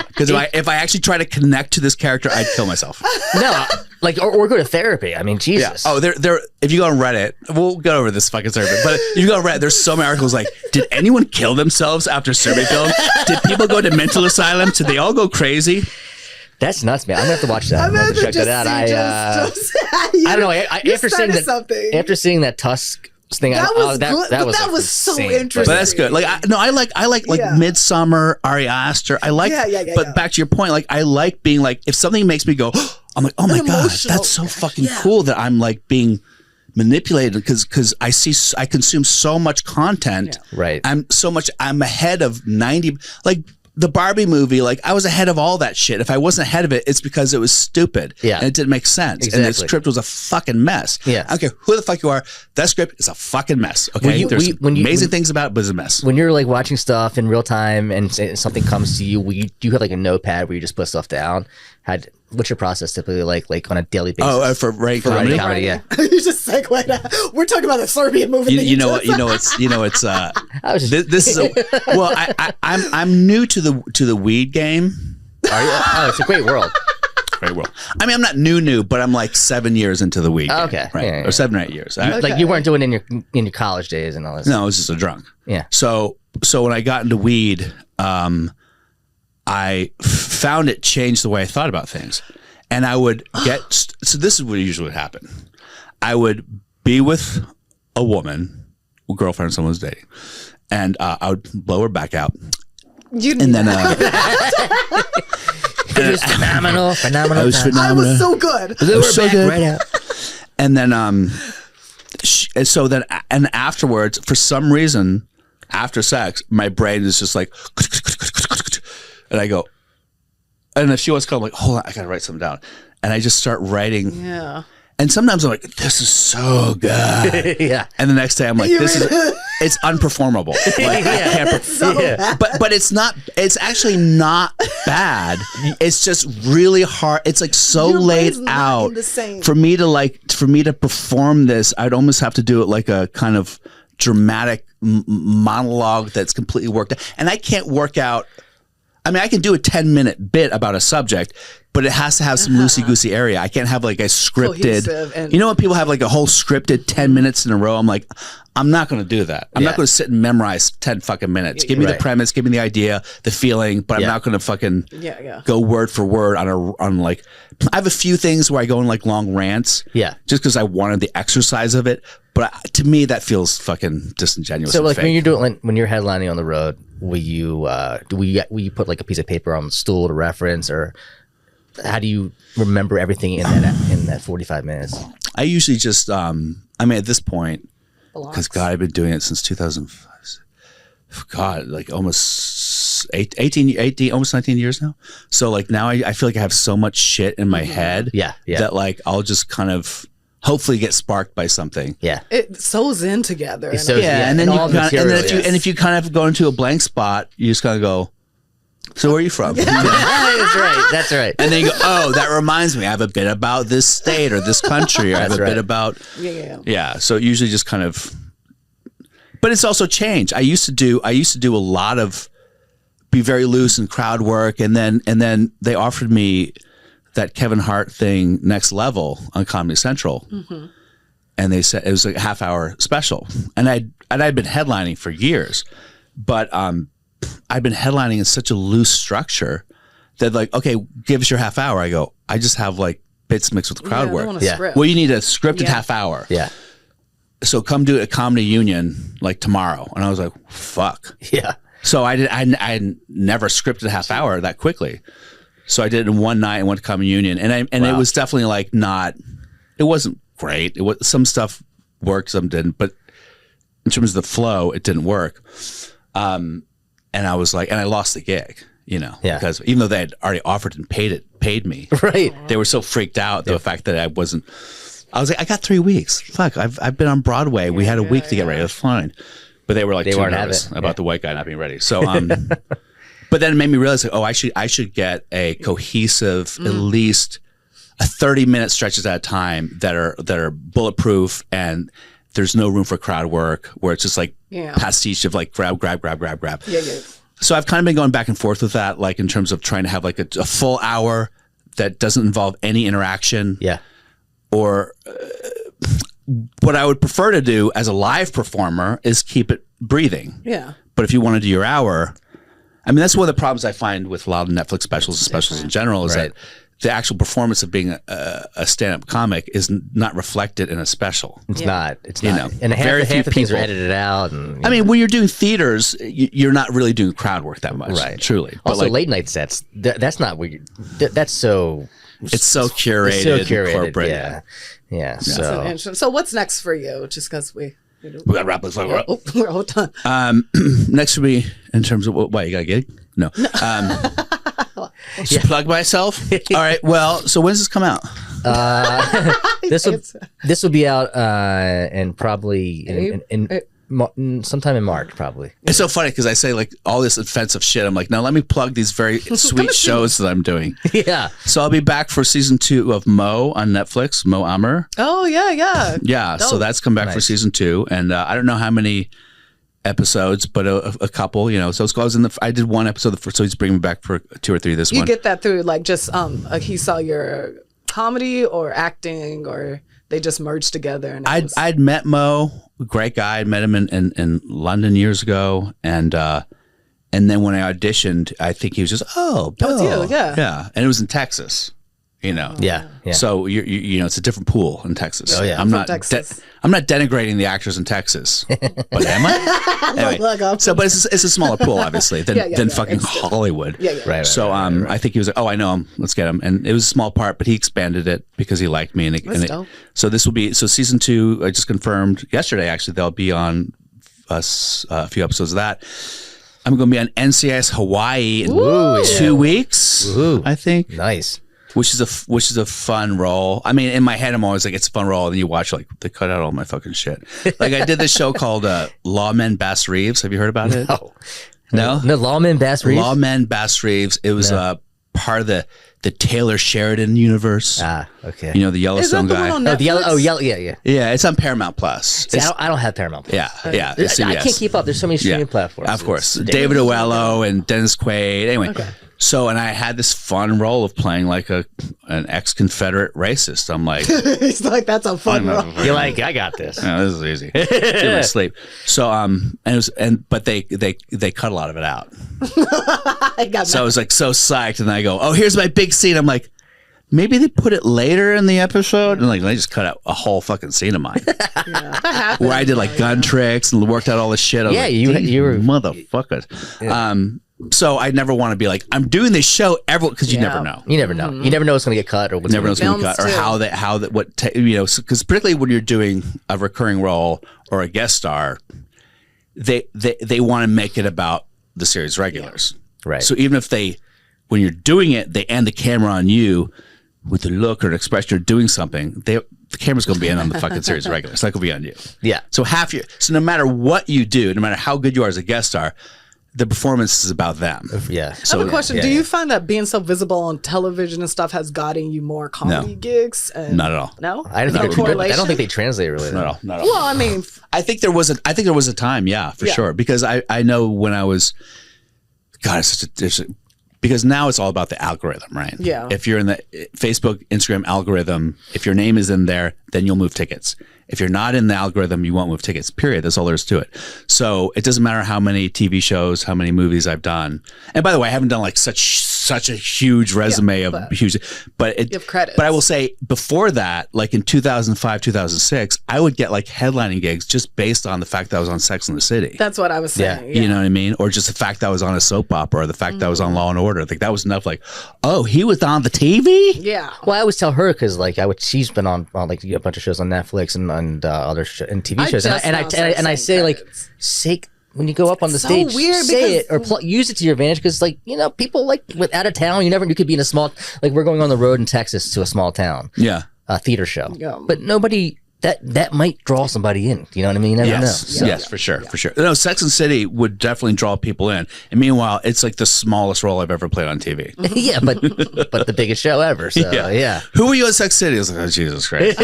Speaker 2: Because if I actually try to connect to this character, I'd kill myself.
Speaker 1: No, like or go to therapy. I mean, Jesus.
Speaker 2: Oh, there. If you go on Reddit, we'll go over this fucking Serbian. But if you go on Reddit, there's so many articles like, did anyone kill themselves after Serbian film? Did people go to mental asylum? Did they all go crazy?
Speaker 1: That's nuts, man. I'm gonna have to watch that. I'm gonna have to check that out. I don't know. After seeing that Tusk thing,
Speaker 3: that was good. That was so interesting.
Speaker 2: But that's good. Like I like Midsummer, Ari Aster. I like. But back to your point, like I like being like, if something makes me go, I'm like, oh my god, that's so fucking cool that I'm like being manipulated because I consume so much content.
Speaker 1: Right.
Speaker 2: I'm ahead of 90. Like the Barbie movie, like I was ahead of all that shit. If I wasn't ahead of it, it's because it was stupid.
Speaker 1: Yeah.
Speaker 2: And it didn't make sense.
Speaker 1: Exactly.
Speaker 2: And the script was a fucking mess.
Speaker 1: Yeah.
Speaker 2: I don't care who the fuck you are. That script is a fucking mess. Okay. There's amazing things about it, but it's a mess.
Speaker 1: When you're like watching stuff in real time and something comes to you, do you have like a notepad where you just put stuff down? What's your process typically like on a daily basis?
Speaker 2: Oh, for writing comedy?
Speaker 1: Yeah.
Speaker 3: You just segue that. We're talking about the Serbian movie. I'm
Speaker 2: new to the weed game.
Speaker 1: Are you? Oh, it's a great world.
Speaker 2: Great world. I mean, I'm not new, but I'm like 7 years into the weed.
Speaker 1: Okay.
Speaker 2: Game, right?
Speaker 1: Yeah.
Speaker 2: Or 7 or 8 years.
Speaker 1: Like you weren't doing it in your college days and all this.
Speaker 2: No, I was just a drunk.
Speaker 1: Yeah.
Speaker 2: So when I got into weed, I found it changed the way I thought about things. And I would so this is what usually would happen. I would be with a woman, a girlfriend someone's dating, and I would blow her back out.
Speaker 3: It
Speaker 1: was phenomenal.
Speaker 2: I was phenomenal.
Speaker 3: I was so good.
Speaker 1: Blew her
Speaker 2: so
Speaker 1: back
Speaker 2: good.
Speaker 1: right out.
Speaker 2: And then and afterwards, for some reason, after sex, my brain is just like, and I go, and if she wants to come, I'm like, hold on, I gotta write something down. And I just start writing.
Speaker 3: Yeah.
Speaker 2: And sometimes I'm like, this is so good.
Speaker 1: Yeah.
Speaker 2: And the next day I'm like, it's unperformable. Like, I can't but it's actually not bad. It's just really hard. It's like so
Speaker 3: Your
Speaker 2: laid
Speaker 3: brain's not
Speaker 2: out
Speaker 3: in the same.
Speaker 2: for me to perform this. I'd almost have to do it like a kind of dramatic monologue that's completely worked out. And I can't work out. I mean, I can do a 10-minute bit about a subject, but it has to have some loosey-goosey area. I can't have like a scripted, you know when people have like a whole scripted 10 minutes in a row? I'm like, I'm not going to do that. I'm not going to sit and memorize 10 fucking minutes. Give me the premise, give me the idea, the feeling, but I'm not going to fucking go word for word on like, I have a few things where I go in like long rants.
Speaker 1: Yeah.
Speaker 2: Just because I wanted the exercise of it. But to me, that feels fucking disingenuous.
Speaker 1: So
Speaker 2: and
Speaker 1: like
Speaker 2: fake.
Speaker 1: when you're headlining on the road, will you put like a piece of paper on the stool to reference, or how do you remember everything in that 45 minutes?
Speaker 2: I usually just I mean at this point, because God, I've been doing it since 2005. God, like almost 18, almost 19 years now. So like now I feel like I have so much shit in my head
Speaker 1: that
Speaker 2: like I'll just kind of hopefully get sparked by something.
Speaker 1: Yeah.
Speaker 3: It sews in together.
Speaker 1: It sews-
Speaker 2: Yeah,
Speaker 1: Yeah,
Speaker 2: and then
Speaker 1: and
Speaker 2: you
Speaker 1: all
Speaker 2: kind
Speaker 1: the
Speaker 2: of,
Speaker 1: material,
Speaker 2: and if you kind of go into a blank spot, you just kind of go, so where are you from?
Speaker 1: That's right. That's right.
Speaker 2: And then you go, oh, that reminds me, I have a bit about this state or this country, or I have a bit about, yeah. So it usually just kind of, but it's also changed. I used to do a lot of, be very loose in crowd work, and then they offered me that Kevin Hart thing, Next Level, on Comedy Central, and they said it was like a half-hour special, and I'd been headlining for years, but I'd been headlining in such a loose structure that, like, okay, give us your half hour. I go, I just have like bits mixed with crowd work. Well, you need a scripted half hour.
Speaker 1: Yeah.
Speaker 2: So come do it at Comedy Union like tomorrow, and I was like, fuck.
Speaker 1: Yeah.
Speaker 2: So I never scripted a half hour that quickly. So I did it in one night and went to Comedy Union, and it was definitely like it wasn't great. It was, some stuff worked, some didn't, but in terms of the flow, it didn't work. And I was like, and I lost the gig, because even though they had already offered and paid me,
Speaker 1: right?
Speaker 2: They were so freaked out the fact that I was like, I got 3 weeks. Fuck, I've been on Broadway. We had a week to get ready. It was fine. But they were like too nervous about the white guy not being ready. So, but then it made me realize, like, oh, I should get a cohesive, at least a 30-minute stretches at a time that are bulletproof, and there's no room for crowd work where it's just like pastiche of like grab.
Speaker 3: Yeah.
Speaker 2: So I've kind of been going back and forth with that, like in terms of trying to have like a full hour that doesn't involve any interaction.
Speaker 1: Yeah.
Speaker 2: Or what I would prefer to do as a live performer is keep it breathing.
Speaker 3: Yeah.
Speaker 2: But if you want to do your hour, I mean, that's one of the problems I find with a lot of Netflix specials and specials in general is that the actual performance of being a stand-up comic is not reflected in a special.
Speaker 1: It's not. It's not.
Speaker 2: You know,
Speaker 1: and half the things are
Speaker 2: people
Speaker 1: edited out. And,
Speaker 2: I mean, when you're doing theaters, you're not really doing crowd work that much,
Speaker 1: right?
Speaker 2: Truly.
Speaker 1: Also,
Speaker 2: but like,
Speaker 1: late night sets. That's not what. That's so.
Speaker 2: It's so curated.
Speaker 1: It's so curated.
Speaker 2: Corporate.
Speaker 1: Yeah.
Speaker 3: So what's next for you? Just because we
Speaker 2: got to wrap this up.
Speaker 3: We're all done.
Speaker 2: Next would be in terms of what you got a gig? No. Just plug myself. All right. Well, so when's this come out?
Speaker 1: This will be out and probably sometime in March, probably.
Speaker 2: It's so funny because I say like all this offensive shit. I'm like, no, let me plug these very sweet shows that I'm doing.
Speaker 1: Yeah.
Speaker 2: So I'll be back for season 2 of Mo on Netflix. Mo Amer.
Speaker 3: Oh yeah.
Speaker 2: Yeah.
Speaker 3: Dope.
Speaker 2: So that's come back for season 2, and I don't know how many episodes, but a couple. So it's goes in I did one episode, so he's bringing me back for 2 or 3 this one.
Speaker 3: You get that through like just he saw your comedy or acting, or they just merged together. And
Speaker 2: I'd met Mo, great guy. I met him in London years ago, and then when I auditioned, I think he was just Bill.
Speaker 3: It's you,
Speaker 2: yeah, and it was in Texas.
Speaker 1: Yeah.
Speaker 2: So you it's a different pool in Texas.
Speaker 1: Oh yeah,
Speaker 2: I'm not denigrating the actors in Texas, but am I? Anyway, but it's a smaller pool, obviously, than fucking Hollywood.
Speaker 3: Yeah.
Speaker 1: Right.
Speaker 2: So I think he was like, oh, I know him. Let's get him. And it was a small part, but he expanded it because he liked me. So this will be season 2. I just confirmed yesterday. Actually, they'll be on us a few episodes of that. I'm going to be on NCIS Hawaii in 2 weeks. I think.
Speaker 1: Nice.
Speaker 2: Which is a fun role. I mean, in my head, I'm always like, it's a fun role. And then you watch, like, they cut out all my fucking shit. Like, I did this show called Lawmen Bass Reeves. Have you heard about it? No?
Speaker 1: No, Lawmen Bass Reeves?
Speaker 2: Lawmen Bass Reeves. It was part of the Taylor Sheridan universe.
Speaker 1: Ah, okay.
Speaker 2: The Yellowstone guy.
Speaker 1: Yeah.
Speaker 2: Yeah, it's on Paramount Plus.
Speaker 1: See, I don't have Paramount Plus.
Speaker 2: Yeah.
Speaker 1: I can't keep up. There's so many streaming platforms.
Speaker 2: Of course. David Oello and Dennis Quaid. Anyway. Okay. So, and I had this fun role of playing like an ex-Confederate racist. I'm like,
Speaker 3: he's like, that's a fun role.
Speaker 1: You're like, I got this.
Speaker 2: No, this is easy. Get my sleep. So, but they cut a lot of it out. So I was like so psyched, and then I go, oh, here's my big scene. I'm like, maybe they put it later in the episode, and like they just cut out a whole fucking scene of mine. Where I did like gun tricks and worked out all this shit.
Speaker 1: Yeah,
Speaker 2: like,
Speaker 1: you were
Speaker 2: motherfuckers. Yeah. So I never want to be like, I'm doing this show because you never know.
Speaker 1: You never know. You never know what's going to get cut or what's
Speaker 2: going to get cut, or because particularly when you're doing a recurring role or a guest star, they want to make it about the series regulars.
Speaker 1: Yeah. Right.
Speaker 2: So even if when you're doing it, they end the camera on you with a look or an expression or doing something, the camera's going to be in on the fucking series of regulars. It's not going to be on you.
Speaker 1: Yeah.
Speaker 2: So no matter what you do, no matter how good you are as a guest star, the performance is about them.
Speaker 1: Yeah.
Speaker 3: So I have a question. Do you find that being so visible on television and stuff has gotten you more comedy gigs?
Speaker 2: Not at all.
Speaker 3: No?
Speaker 1: I don't think they translate really.
Speaker 2: Not at all.
Speaker 3: Well, I mean,
Speaker 2: I think there was a time, for sure. Because I know when I was, God, because now it's all about the algorithm, right?
Speaker 3: Yeah.
Speaker 2: If you're in the Facebook, Instagram algorithm, if your name is in there, then you'll move tickets. If you're not in the algorithm, you won't move tickets, period. That's all there is to it. So it doesn't matter how many TV shows, how many movies I've done. And by the way, I haven't done like such a huge resume of huge, but
Speaker 3: you have credits.
Speaker 2: But I will say before that, like in 2005, 2006, I would get like headlining gigs just based on the fact that I was on Sex and the City.
Speaker 3: That's what I was saying.
Speaker 2: You know what I mean? Or just the fact that I was on a soap opera, or the fact that I was on Law and Order. Like that was enough. Like, oh, he was on the TV?
Speaker 3: Yeah.
Speaker 1: Well, I always tell her because like she's been on like a bunch of shows on Netflix and other and TV shows, and I say like, when you go up on the stage, say it or use it to your advantage because like people like out of town, you could be in a small, like we're going on the road in Texas to a small town, theater show, but nobody. That might draw somebody in. You know what I mean? You never know.
Speaker 2: Yes, for sure. No, Sex and the City would definitely draw people in. And meanwhile, it's like the smallest role I've ever played on TV.
Speaker 1: Yeah, but the biggest show ever. So yeah.
Speaker 2: Who were you at Sex and the City? I was like, oh, Jesus Christ.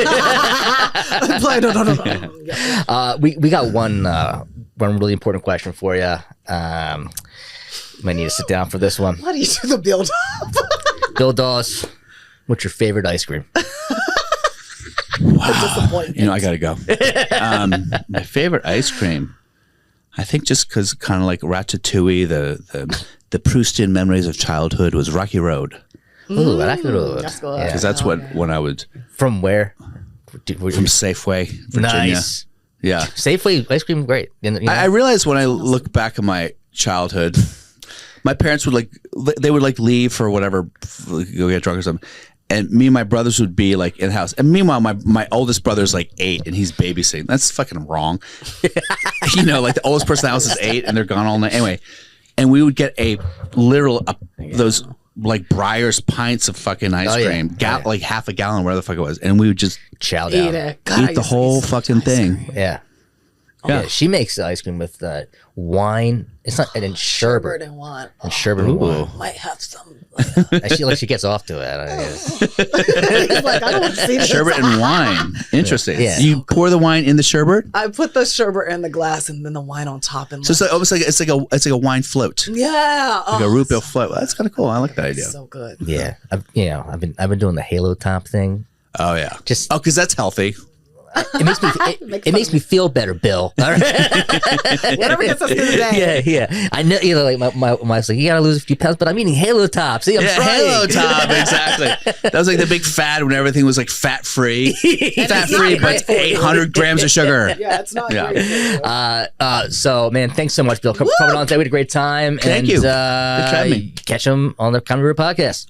Speaker 1: We got one really important question for you. Might need to sit down for this one.
Speaker 3: Why do you do the build up?
Speaker 1: Bill Dawes, what's your favorite ice cream?
Speaker 2: Wow. I gotta go. My favorite ice cream, I think, just because kind of like Ratatouille, the Proustian memories of childhood was Rocky Road.
Speaker 1: Ooh, Rocky Road.
Speaker 2: Because that's when I would.
Speaker 1: From where?
Speaker 2: From Safeway, Virginia.
Speaker 1: Nice.
Speaker 2: Yeah,
Speaker 1: Safeway ice cream, great.
Speaker 2: I realized when I look back at my childhood, my parents would leave for whatever, go get drunk or something. And me and my brothers would be like in the house. And meanwhile, my oldest brother's like 8 and he's babysitting. That's fucking wrong. Like the oldest person in the house is 8 and they're gone all night. Anyway, and we would get those like Breyer's pints of fucking ice cream, like half a gallon, whatever the fuck it was. And we would just
Speaker 1: chow down.
Speaker 2: Eat the whole fucking thing.
Speaker 1: Yeah. Yeah, she makes ice cream with wine. It's not and sherbet
Speaker 3: and wine.
Speaker 1: And sherbet and wine.
Speaker 3: Might have some.
Speaker 1: She gets off to it.
Speaker 3: He's like, I don't want to see this.
Speaker 2: Sherbet and wine. Interesting.
Speaker 1: Yeah.
Speaker 2: You pour the wine in the sherbet?
Speaker 3: I put the sherbet in the glass and then the wine on top. And
Speaker 2: so it's like almost like it's like a wine float.
Speaker 3: Yeah.
Speaker 2: Like a root beer float. Well, that's kind of cool. I like that idea.
Speaker 3: So good.
Speaker 1: Yeah. I've been doing the Halo Top thing.
Speaker 2: Oh yeah. Because that's healthy.
Speaker 1: It makes me feel better, Bill. All right?
Speaker 3: Whatever gets us through the day.
Speaker 1: Yeah. I know, like my wife's like, you gotta lose a few pounds, but I'm eating Halo Top. See, I'm trying.
Speaker 2: Halo Top, exactly. That was like the big fad when everything was like fat free, but 800 grams of sugar.
Speaker 3: Yeah, it's not great.
Speaker 1: So, man, thanks so much, Bill, coming on today. We had a great time.
Speaker 2: Thank you. Good to have me.
Speaker 1: Catch him on the Comedy Road podcast.